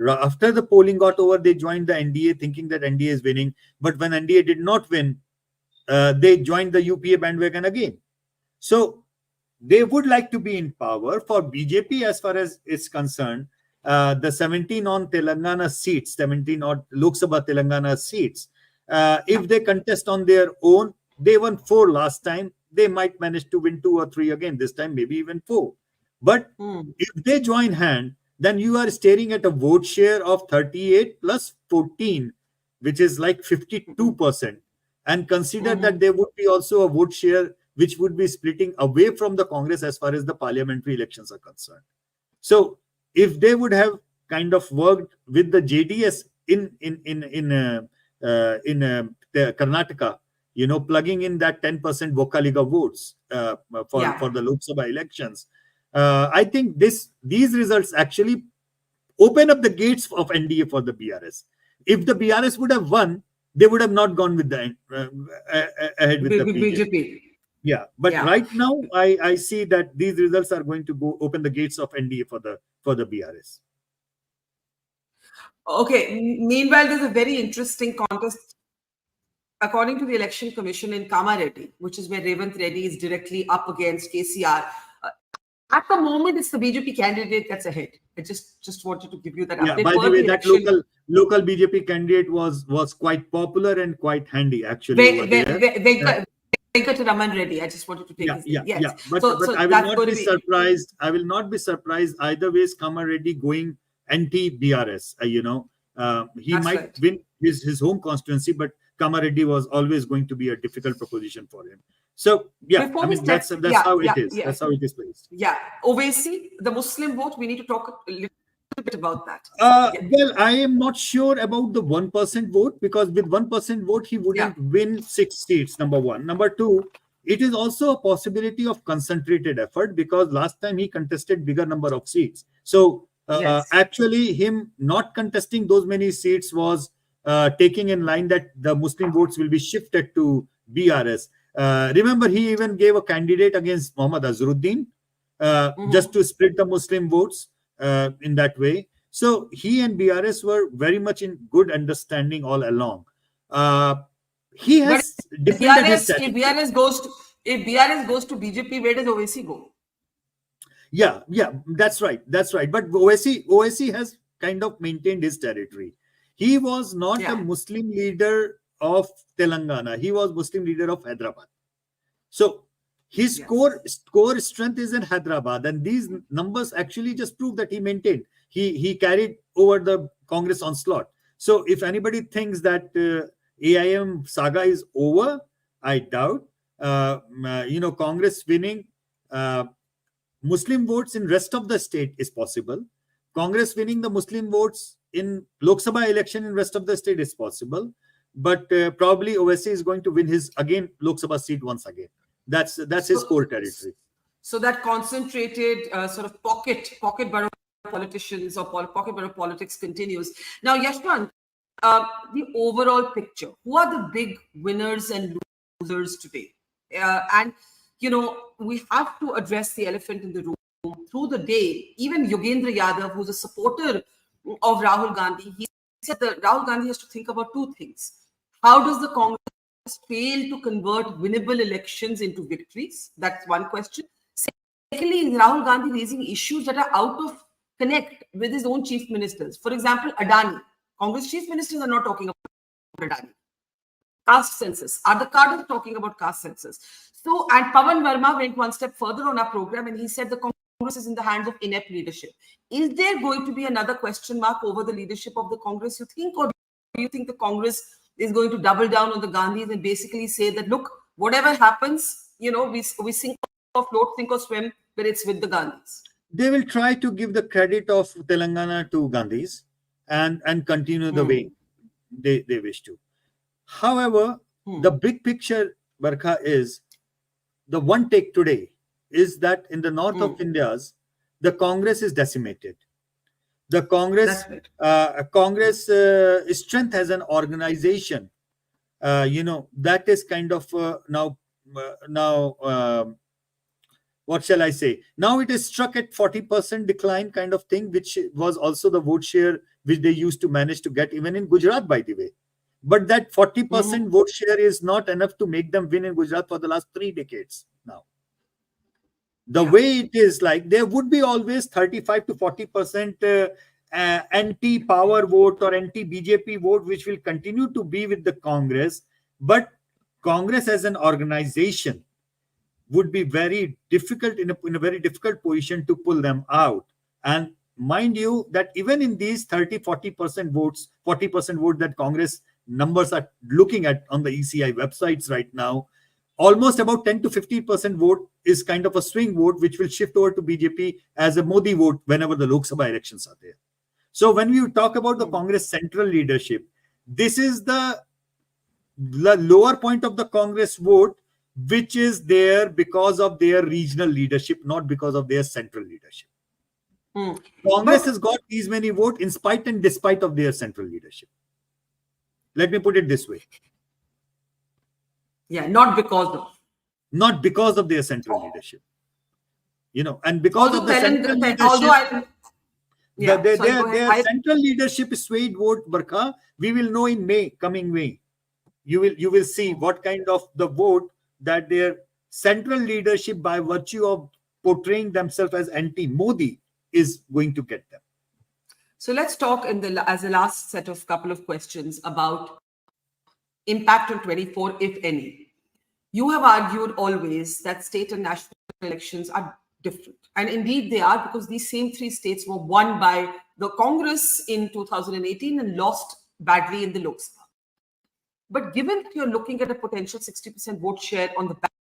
Speaker 2: after the polling got over, they joined the NDA thinking that NDA is winning. But when NDA did not win, they joined the UPA bandwagon again. So they would like to be in power. For BJP, as far as it's concerned, the 17 on Telangana seats, 17 odd Lok Sabha Telangana seats, if they contest on their own, they won 4 last time. They might manage to win 2 or 3 again this time, maybe even 4. But if they join hand, then you are staring at a vote share of 38 plus 14, which is like 52%. And consider that there would be also a vote share which would be splitting away from the Congress as far as the parliamentary elections are concerned. So if they would have kind of worked with the JDS in Karnataka, plugging in that 10% Vokaliga votes for the Lok Sabha elections, I think these results actually open up the gates of NDA for the BRS. If the BRS would have won, they would have not gone with the ahead with the BJP. Yeah, but right now I see that these results are going to go open the gates of NDA for the BRS.
Speaker 1: Okay. Meanwhile, there's a very interesting contest. According to the Election Commission in Kamareddy, which is where Revant Reddy is directly up against KCR, at the moment, it's the BJP candidate that's ahead. I just wanted to give you that update.
Speaker 2: By the way, that local BJP candidate was quite popular and quite handy, actually.
Speaker 1: Venkataraman Reddy. I just wanted to take his name.
Speaker 2: Yeah. But I will not be surprised. I will not be surprised either ways. Kamareddy going anti-BRS. He might win his home constituency, but Kamareddy was always going to be a difficult proposition for him. So that's how it is. That's how it is placed.
Speaker 1: Yeah, Owaisi, the Muslim vote. We need to talk a little bit about that.
Speaker 2: Well, I am not sure about the 1% vote, because with 1% vote he wouldn't win 6 seats. Number one. Number two, it is also a possibility of concentrated effort, because last time he contested bigger number of seats. So actually, him not contesting those many seats was taking in line that the Muslim votes will be shifted to BRS. Remember, he even gave a candidate against Muhammad Azharuddin just to split the Muslim votes in that way. So he and BRS were very much in good understanding all along. He has defended his strategy.
Speaker 1: If BRS goes to BJP, where does Owaisi go?
Speaker 2: Yeah, that's right. But Owaisi has kind of maintained his territory. He was not a Muslim leader of Telangana. He was Muslim leader of Hyderabad. So his core strength is in Hyderabad, and these numbers actually just prove that he maintained. He carried over the Congress onslaught. So if anybody thinks that AIM saga is over, I doubt. Congress winning Muslim votes in rest of the state is possible. Congress winning the Muslim votes in Lok Sabha election in rest of the state is possible. But probably Owaisi is going to win his Lok Sabha seat once again. That's his core territory.
Speaker 1: So that concentrated sort of pocket borough politicians or pocket borough politics continues. Now, Yashwant, the overall picture, who are the big winners and losers today? And, we have to address the elephant in the room. Through the day, even Yogendra Yadav, who's a supporter of Rahul Gandhi, he said that Rahul Gandhi has to think about two things. How does the Congress fail to convert winnable elections into victories? That's one question. Secondly, is Rahul Gandhi raising issues that are out of connect with his own chief ministers? For example, Adani. Congress chief ministers are not talking about Adani. Caste census. Are the cadres talking about caste census? So, and Pawan Verma went one step further on our program and he said the Congress is in the hands of inept leadership. Is there going to be another question mark over the leadership of the Congress, you think? Or do you think the Congress is going to double down on the Gandhis and basically say that, look, whatever happens, we sink or float, sink or swim, but it's with the Gandhis?
Speaker 2: They will try to give the credit of Telangana to Gandhis and continue the way they wish to. However, the big picture, Barkha, is the one take today is that in the north of India's, the Congress is decimated. The Congress, Congress strength as an organization, that is kind of now, what shall I say? Now it is struck at 40% decline kind of thing, which was also the vote share which they used to manage to get even in Gujarat, by the way. But that 40% vote share is not enough to make them win in Gujarat for the last 3 decades now. The way it is, like, there would be always 35 to 40% anti-power vote or anti-BJP vote, which will continue to be with the Congress. But Congress as an organization would be very difficult, in a very difficult position to pull them out. And mind you, that even in these 30-40% votes, 40% vote that Congress numbers are looking at on the ECI websites right now, almost about 10 to 50% vote is kind of a swing vote, which will shift over to BJP as a Modi vote whenever the Lok Sabha elections are there. So when we talk about the Congress central leadership, this is the lower point of the Congress vote, which is there because of their regional leadership, not because of their central leadership. Congress has got these many votes in spite and despite of their central leadership. Let me put it this way.
Speaker 1: Yeah, not because of
Speaker 2: their central leadership. And because of the central leadership, their central leadership swayed vote, Barkha, we will know in coming May. You will see what kind of the vote that their central leadership, by virtue of portraying themselves as anti-Modi, is going to get them.
Speaker 1: So let's talk as a last set of couple of questions about impact on 24, if any. You have argued always that state and national elections are different. And indeed they are, because these same 3 states were won by the Congress in 2018 and lost badly in the Lok Sabha. But given that you're looking at a potential 60% vote share on the back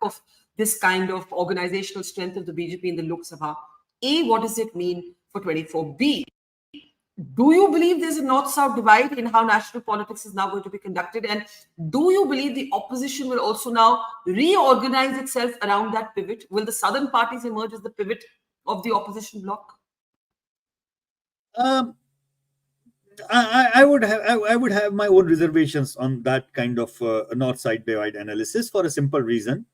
Speaker 1: of this kind of organizational strength of the BJP in the Lok Sabha, A, what does it mean for 24? B, do you believe there's a north-south divide in how national politics is now going to be conducted? And do you believe the opposition will also now reorganize itself around that pivot? Will the southern parties emerge as the pivot of the opposition bloc?
Speaker 2: I would have my own reservations on that kind of north-side divide analysis, for a simple reason.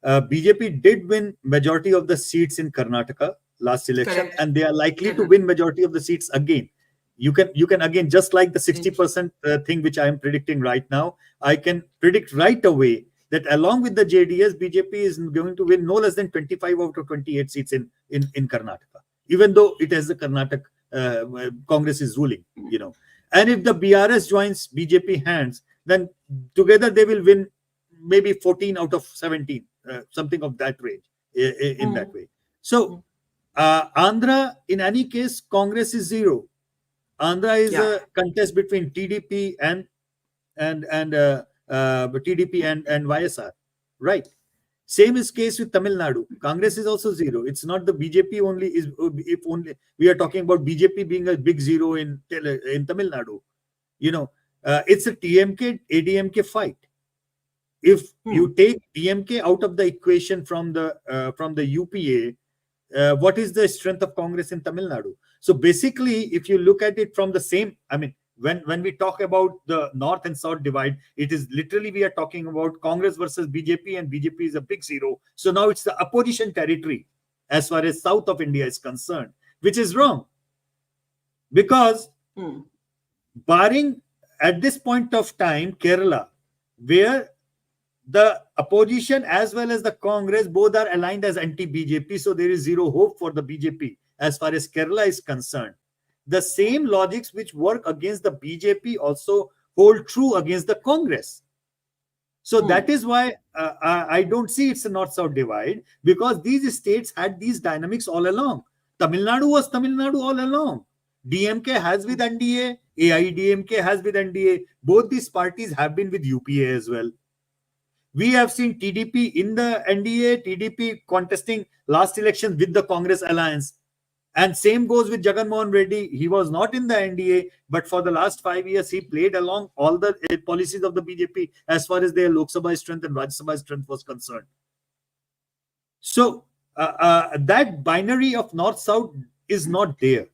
Speaker 2: BJP did win majority of the seats in Karnataka last election. Correct. And they are likely to win majority of the seats again. You can again, just like the 60% thing which I am predicting right now, I can predict right away that along with the JDS, BJP is going to win no less than 25 out of 28 seats in Karnataka, even though it has the Karnataka Congress is ruling, And if the BRS joins BJP hands, then together they will win maybe 14 out of 17, something of that range, in that way. So Andhra, in any case, Congress is 0. Andhra is a contest between TDP and TDP and YSR, right? Same is case with Tamil Nadu. Congress is also 0. It's not the BJP only. If only we are talking about BJP being a big 0 in Tamil Nadu, it's a TMK ADMK fight. If you take DMK out of the equation from the UPA, what is the strength of Congress in Tamil Nadu? So basically, if you look at it from the same, when we talk about the north and south divide, it is literally we are talking about Congress versus BJP, and BJP is a big zero. So now it's the opposition territory as far as south of India is concerned, which is wrong. Because barring at this point of time Kerala, where the opposition as well as the Congress both are aligned as anti-BJP, so there is zero hope for the BJP as far as Kerala is concerned. The same logics which work against the BJP also hold true against the Congress. So that is why I don't see it's a north-south divide, because these states had these dynamics all along. Tamil Nadu was Tamil Nadu all along. DMK has with NDA, AIDMK has with NDA. Both these parties have been with UPA as well. We have seen TDP in the NDA, TDP contesting last election with the Congress alliance. And same goes with Jagan Mohan Reddy. He was not in the NDA, but for the last 5 years, he played along all the policies of the BJP as far as their Lok Sabha strength and Rajya Sabha strength was concerned. So that binary of north-south is not there.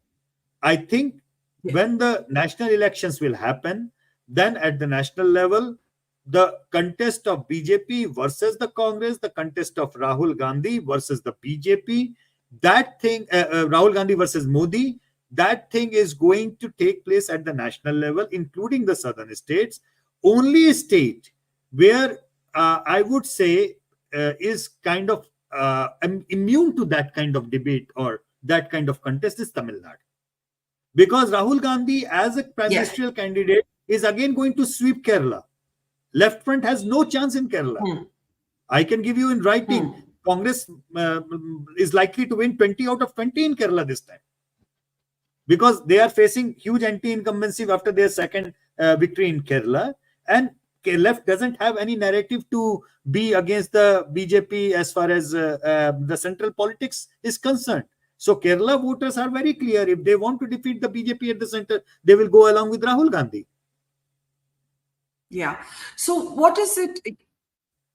Speaker 2: I think when the national elections will happen, then at the national level, the contest of BJP versus the Congress, the contest of Rahul Gandhi versus the BJP, that thing, Rahul Gandhi versus Modi, that thing is going to take place at the national level, including the southern states. Only state where I would say is kind of immune to that kind of debate or that kind of contest is Tamil Nadu. Because Rahul Gandhi as a presidential candidate is again going to sweep Kerala. Left front has no chance in Kerala. I can give you in writing. Congress is likely to win 20 out of 20 in Kerala this time, because they are facing huge anti-incumbency after their second victory in Kerala, and left doesn't have any narrative to be against the BJP as far as the central politics is concerned. So Kerala voters are very clear. If they want to defeat the BJP at the center, they will go along with Rahul Gandhi.
Speaker 1: Yeah. So what is it?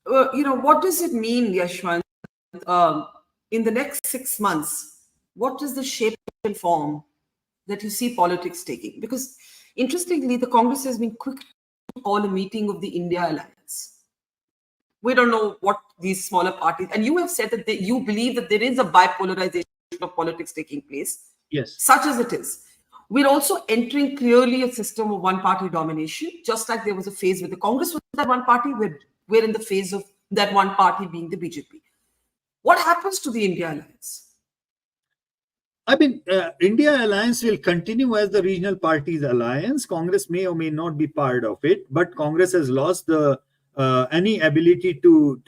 Speaker 1: What does it mean, Yashwant? In the next 6 months, what is the shape and form that you see politics taking? Because interestingly, the Congress has been quick to call a meeting of the India Alliance. We don't know what these smaller parties, and you have said that you believe that there is a bipolarization of politics taking place.
Speaker 2: Yes.
Speaker 1: Such as it is. We're also entering clearly a system of one-party domination, just like there was a phase with the Congress with that one party. We're in the phase of that one party being the BJP. What happens to the India Alliance?
Speaker 2: I mean, India Alliance will continue as the regional parties alliance. Congress may or may not be part of it, but Congress has lost the any ability to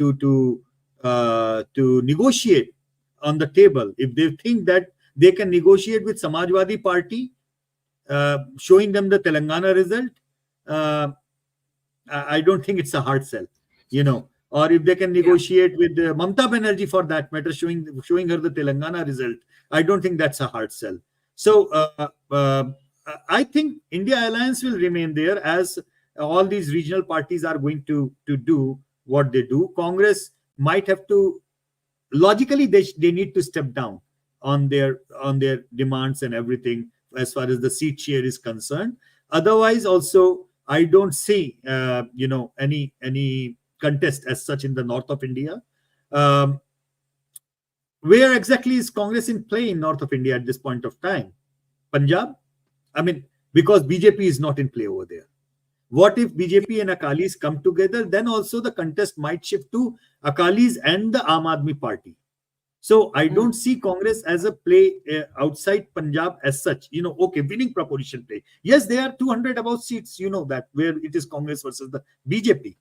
Speaker 2: negotiate on the table. If they think that they can negotiate with Samajwadi Party, showing them the Telangana result, I don't think it's a hard sell, or if they can negotiate with Mamata Banerjee for that matter, showing her the Telangana result, I don't think that's a hard sell. So I think India Alliance will remain there as all these regional parties are going to do what they do. Congress might have to, logically, they need to step down on their demands and everything as far as the seat share is concerned. Otherwise, also, I don't see any contest as such in the north of India. Where exactly is Congress in play in north of India at this point of time? Punjab? I mean, because BJP is not in play over there. What if BJP and Akalis come together? Then also the contest might shift to Akalis and the Aam Aadmi Party. So I don't see Congress as a play outside Punjab as such. Winning proposition play. Yes, there are 200 above seats, that where it is Congress versus the BJP.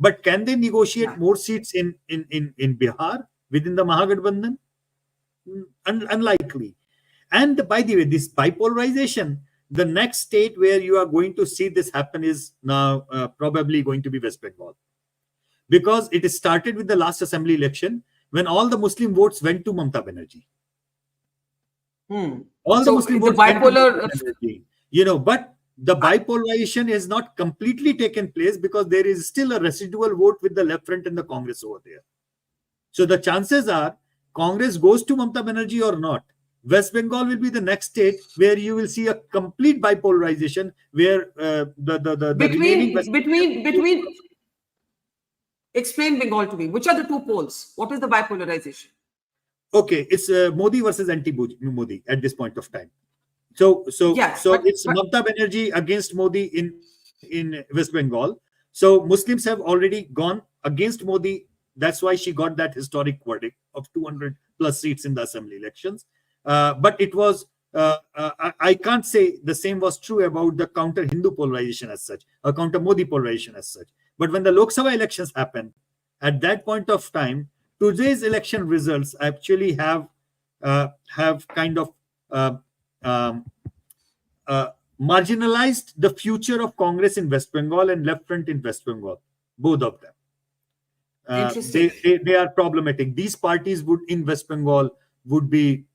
Speaker 2: But can they negotiate more seats in Bihar within the Mahagathbandhan? Unlikely. And by the way, this bipolarization, the next state where you are going to see this happen is now probably going to be West Bengal. Because it started with the last assembly election when all the Muslim votes went to Mamata Banerjee. All the Muslim votes went to Mamata Banerjee. But the bipolarization has not completely taken place because there is still a residual vote with the left front and the Congress over there. So the chances are Congress goes to Mamata Banerjee or not. West Bengal will be the next state where you will see a complete bipolarization, where the remaining
Speaker 1: between. Explain Bengal to me. Which are the two poles? What is the bipolarization?
Speaker 2: Okay, it's Modi versus anti-Modi at this point of time. So
Speaker 1: Yes,
Speaker 2: it's Mamata Banerjee against Modi in West Bengal. So Muslims have already gone against Modi. That's why she got that historic verdict of 200 plus seats in the assembly elections. But it was I can't say the same was true about the counter Hindu polarization as such, or counter Modi polarization as such. But when the Lok Sabha elections happened, at that point of time, today's election results actually have kind of marginalized the future of Congress in West Bengal and Left Front in West Bengal, both of them.
Speaker 1: Interesting.
Speaker 2: They are problematic. These parties would in West Bengal would be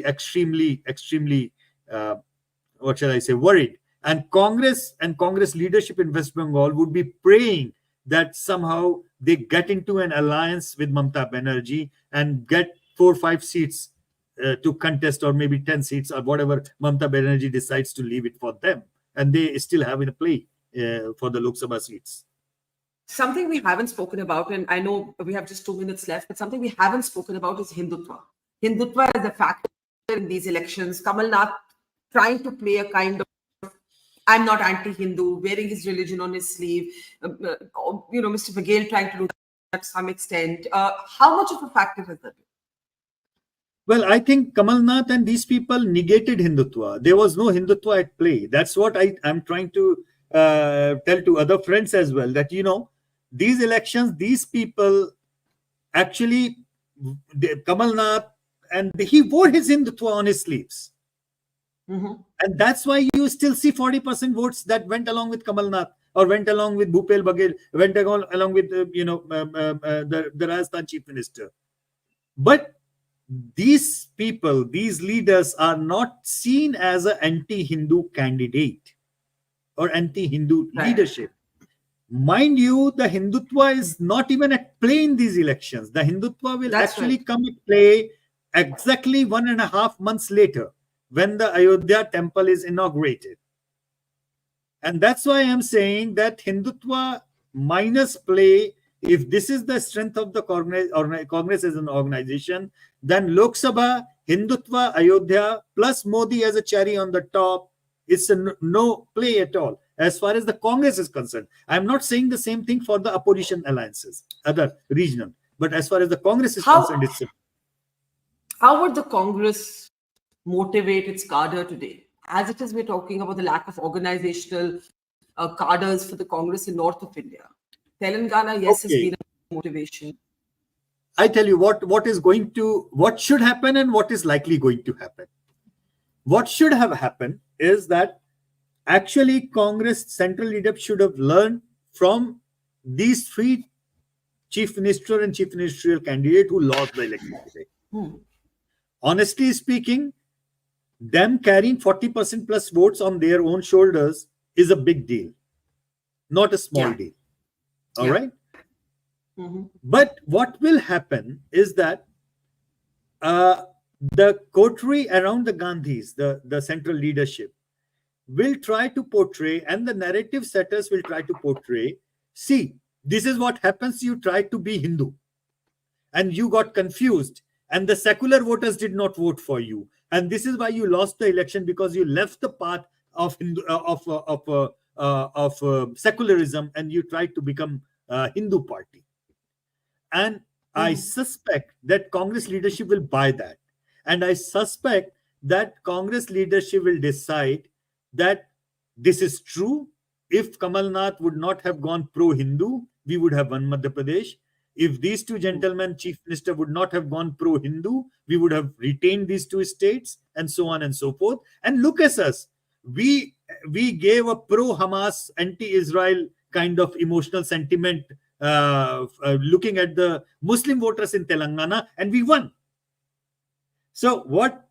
Speaker 2: extremely what shall I say, worried. And Congress leadership in West Bengal would be praying that somehow they get into an alliance with Mamata Banerjee and get 4 or 5 seats to contest, or maybe 10 seats, or whatever Mamata Banerjee decides to leave it for them, and they still have in a play for the Lok Sabha seats.
Speaker 1: Something we haven't spoken about, and I know we have just 2 minutes left, but something we haven't spoken about is Hindutva. Hindutva is a factor in these elections. Kamal Nath trying to play a kind of I'm not anti-Hindu, wearing his religion on his sleeve. Mr. Bagel trying to do that to some extent. How much of a factor has that been?
Speaker 2: Well, I think Kamal Nath and these people negated Hindutva. There was no Hindutva at play. That's what I'm trying to tell to other friends as well, that, these elections, these people actually, Kamal Nath, and he wore his Hindutva on his sleeves.
Speaker 1: Mm-hmm.
Speaker 2: And that's why you still see 40% votes that went along with Kamal Nath, or went along with Bhupel Bagel, went along with the Rajasthan chief minister. But these people, these leaders, are not seen as an anti-Hindu candidate or anti-Hindu leadership. Mind you, the Hindutva is not even at play in these elections. The Hindutva will actually come at play exactly 1.5 months later, when the Ayodhya temple is inaugurated. And that's why I'm saying that Hindutva minus play, if this is the strength of the Congress as an organization, then Lok Sabha, Hindutva, Ayodhya, plus Modi as a cherry on the top, it's a no play at all. As far as the Congress is concerned, I'm not saying the same thing for the opposition alliances, other regional. But as far as the Congress is concerned, it's a...
Speaker 1: How would the Congress motivate its cadre today? As it is, we're talking about the lack of organizational cadres for the Congress in north of India. Telangana, yes, has been a motivation.
Speaker 2: I tell you what should happen and what is likely going to happen. What should have happened is that actually Congress central leadership should have learned from these 3 chief minister and chief ministerial candidates who lost the election today. Honestly speaking, them carrying 40% plus votes on their own shoulders is a big deal, not a small deal. All right.
Speaker 1: Mm-hmm.
Speaker 2: But what will happen is that the coterie around the Gandhis, the central leadership, will try to portray, and the narrative setters will try to portray, see, this is what happens, you try to be Hindu and you got confused, and the secular voters did not vote for you, and this is why you lost the election, because you left the path of secularism and you tried to become a Hindu party. And I suspect that Congress leadership will buy that, and I suspect that Congress leadership will decide that this is true. If Kamal Nath would not have gone pro-Hindu, we would have won Madhya Pradesh. If these 2 gentlemen, chief minister, would not have gone pro-Hindu, we would have retained these 2 states, and so on and so forth. And look at us. We gave a pro-Hamas, anti-Israel kind of emotional sentiment looking at the Muslim voters in Telangana, and we won. So what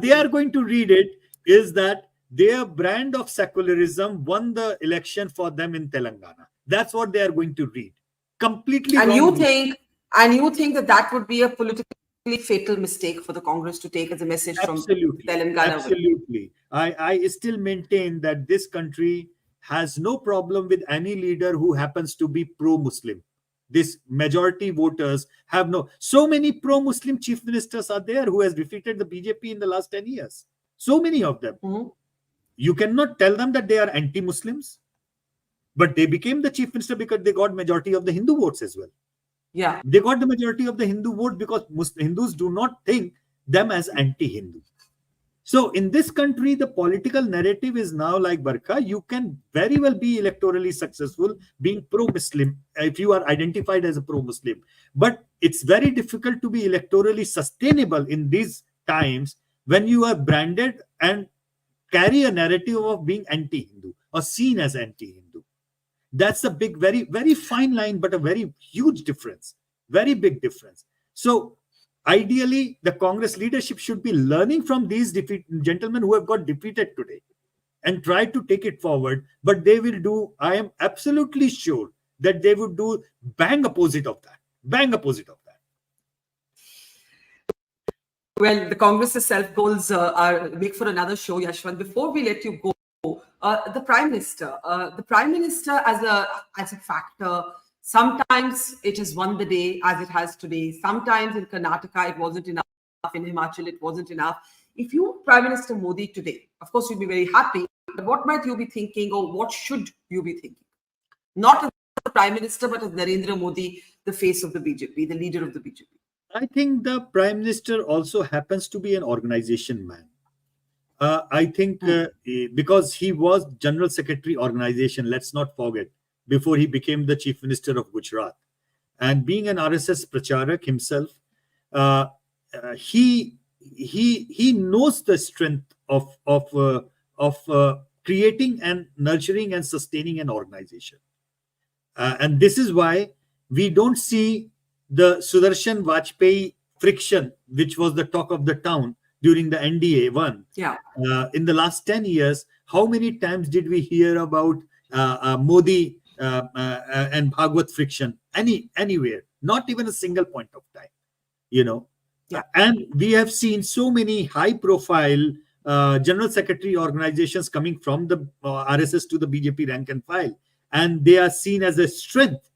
Speaker 2: they are going to read it is that their brand of secularism won the election for them in Telangana. That's what they are going to read. Completely
Speaker 1: and
Speaker 2: wrong.
Speaker 1: You think that would be a political fatal mistake for the Congress to take as a message from
Speaker 2: Absolutely.
Speaker 1: Telangana.
Speaker 2: Absolutely. I still maintain that this country has no problem with any leader who happens to be pro-Muslim. This majority voters have no. So many pro-Muslim chief ministers are there who has defeated the BJP in the last 10 years. So many of them.
Speaker 1: Mhm.
Speaker 2: You cannot tell them that they are anti-Muslims, but they became the chief minister because they got majority of the Hindu votes as well.
Speaker 1: Yeah.
Speaker 2: They got the majority of the Hindu vote because Hindus do not think them as anti-Hindu. So in this country, the political narrative is now like, Barkha, you can very well be electorally successful being pro-Muslim if you are identified as a pro-Muslim. But it's very difficult to be electorally sustainable in these times when you are branded and carry a narrative of being anti-Hindu or seen as anti-Hindu. That's a big, very, very fine line, but a very huge difference, very big difference. So ideally, the Congress leadership should be learning from these gentlemen who have got defeated today and try to take it forward. But they will do, I am absolutely sure that they would do bang opposite of that. Bang opposite of that.
Speaker 1: Well, the Congress's self-goals make for another show, Yashwant. Before we let you go, the Prime Minister as a factor, sometimes it has won the day as it has today. Sometimes in Karnataka, it wasn't enough. In Himachal, it wasn't enough. If you were Prime Minister Modi today, of course, you'd be very happy. But what might you be thinking, or what should you be thinking? Not as the Prime Minister, but as Narendra Modi, the face of the BJP, the leader of the BJP.
Speaker 2: I think the Prime Minister also happens to be an organization man. I think because he was General Secretary organization, let's not forget, before he became the Chief Minister of Gujarat. And being an RSS Pracharak himself, he knows the strength of creating and nurturing and sustaining an organization. And this is why we don't see the Sudarshan Vajpayee friction, which was the talk of the town during the NDA one.
Speaker 1: Yeah.
Speaker 2: In the last 10 years, how many times did we hear about Modi and Bhagwat friction anywhere? Not even a single point of time,
Speaker 1: Yeah.
Speaker 2: And we have seen so many high-profile general secretary organizations coming from the RSS to the BJP rank and file, and they are seen as a strength.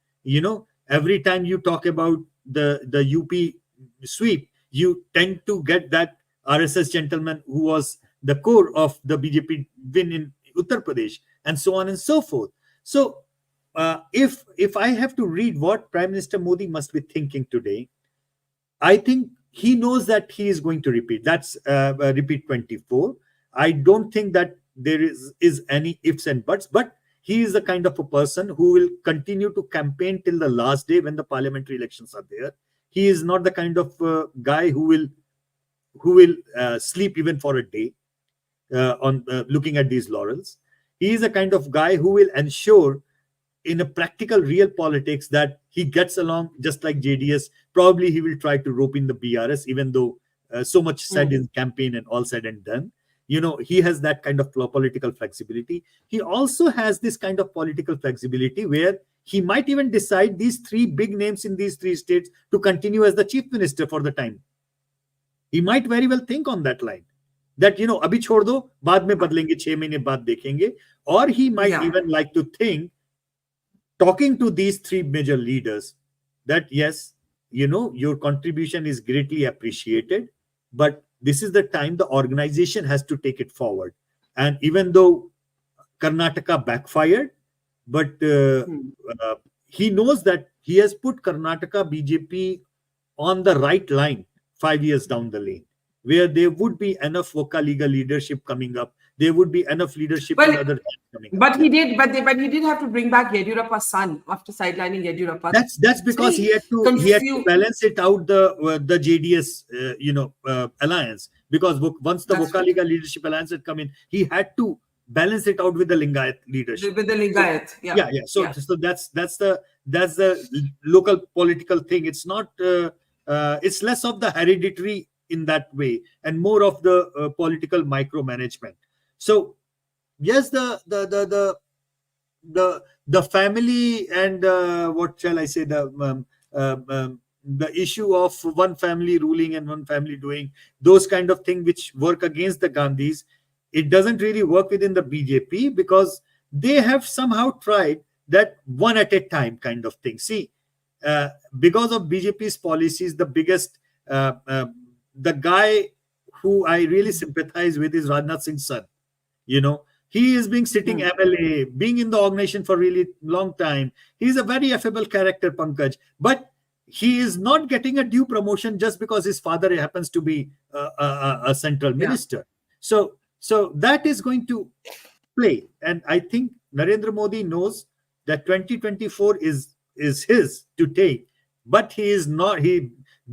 Speaker 2: Every time you talk about the UP sweep, you tend to get that RSS gentleman who was the core of the BJP win in Uttar Pradesh, and so on and so forth. So if I have to read what Prime Minister Modi must be thinking today, I think he knows that he is going to repeat. That's repeat 24. I don't think that there is any ifs and buts, but he is the kind of a person who will continue to campaign till the last day when the parliamentary elections are there. He is not the kind of guy who will sleep even for a day on looking at these laurels. He is a kind of guy who will ensure in a practical real politics that he gets along just like JDS. Probably he will try to rope in the BRS, even though so much said in campaign and all said and done. He has that kind of political flexibility. He also has this kind of political flexibility where he might even decide these three big names in these three states to continue as the chief minister for the time. He might very well think on that line that, abhi chhod do, baad mein badlenge, 6 mahine baad dekhenge. Or he might even like to think, talking to these three major leaders, that yes, your contribution is greatly appreciated, but this is the time the organization has to take it forward. And even though Karnataka backfired, but he knows that he has put Karnataka BJP on the right line 5 years down the lane, where there would be enough Voka-Liga leadership coming up. There would be enough leadership in other coming up.
Speaker 1: But he did have to bring back Yediyurappa's son after sidelining Yediyurappa.
Speaker 2: That's because he had to balance it out the JDS alliance, because once the Voka-Liga leadership alliance had come in, he had to balance it out with the Lingayat leadership.
Speaker 1: With the Lingayat,
Speaker 2: yeah. So that's the local political thing. It's not. It's less of the hereditary in that way and more of the political micromanagement. So yes, the family and what shall I say, the issue of one family ruling and one family doing those kind of things which work against the Gandhis, it doesn't really work within the BJP because they have somehow tried that one at a time kind of thing. See, because of BJP's policies, the biggest, the guy who I really sympathize with is Rajnath Singh's son. You know, he is being sitting MLA, being in the organization for really long time. He's a very affable character, Pankaj, but he is not getting a due promotion just because his father happens to be a central minister. So that is going to play. And I think Narendra Modi knows that 2024 is his to take, but he is not,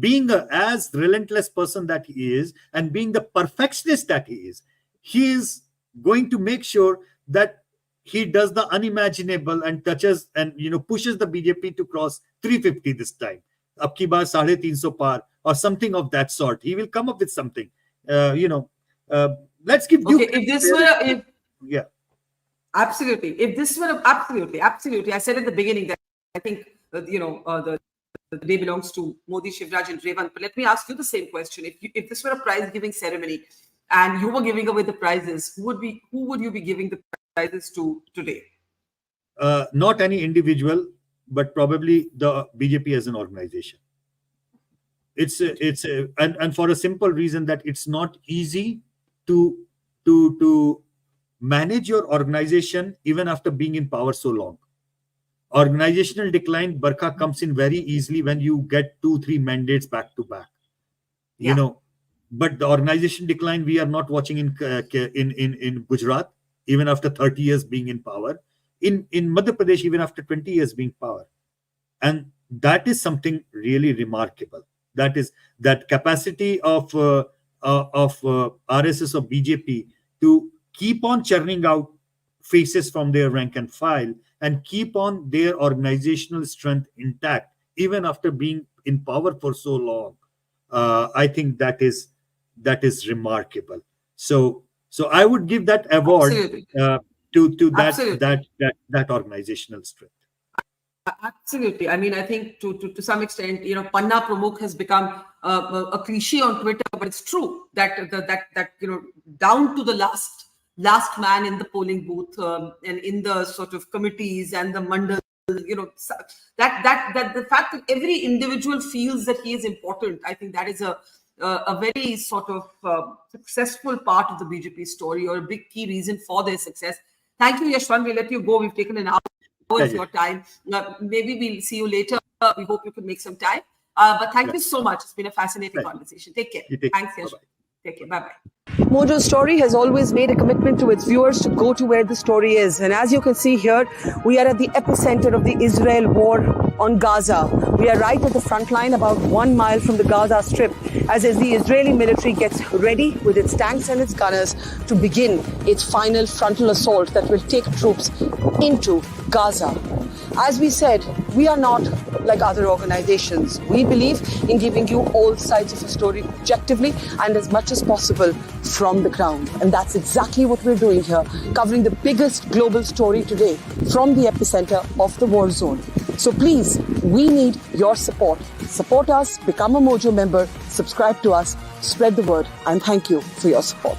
Speaker 2: being as relentless person that he is and being the perfectionist that he is going to make sure that he does the unimaginable and touches and pushes the BJP to cross 350 this time. Ab ki baar 350 par or something of that sort. He will come up with something. Let's give due.
Speaker 1: Okay, if this were
Speaker 2: yeah.
Speaker 1: Absolutely. If this were absolutely. I said at the beginning that I think the day belongs to Modi, Shivraj, and Revant. But let me ask you the same question: if this were a prize-giving ceremony and you were giving away the prizes, who would you be giving the prizes to today?
Speaker 2: Not any individual, but probably the BJP as an organization. And for a simple reason that it's not easy to manage your organization even after being in power so long. Organizational decline, Barkha, comes in very easily when you get 2-3 mandates back to back. But the organization decline we are not watching in Gujarat even after 30 years being in power, in Madhya Pradesh even after 20 years being power, and that is something really remarkable. That is that capacity of RSS or BJP to keep on churning out faces from their rank and file and keep on their organizational strength intact even after being in power for so long. I think that is remarkable. So I would give that award to that organizational strength.
Speaker 1: Absolutely. I mean, I think to some extent, Panna Pramukh has become a cliche on Twitter, but it's true that down to the last man in the polling booth and in the sort of committees and the mandal, that the fact that every individual feels that he is important, I think that is a very sort of successful part of the BJP story, or a big key reason for their success. Thank you, Yashwant. We'll let you go. We've taken an hour of your time. Maybe we'll see you later. We hope you can make some time. But thank you so much. It's been a fascinating conversation. Take care. Thanks, Yashwant. Take care. Bye-bye. Mojo Story has always made a commitment to its viewers to go to where the story is. And as you can see here, we are at the epicenter of the Israel war on Gaza. We are right at the front line, about 1 mile from the Gaza Strip, as the Israeli military gets ready with its tanks and its gunners to begin its final frontal assault that will take troops into Gaza. As we said, we are not like other organizations. We believe in giving you all sides of the story objectively and as much as possible from the ground. And that's exactly what we're doing here, covering the biggest global story today from the epicenter of the war zone. So please, we need your support. Support us, become a Mojo member, subscribe to us, spread the word, and thank you for your support.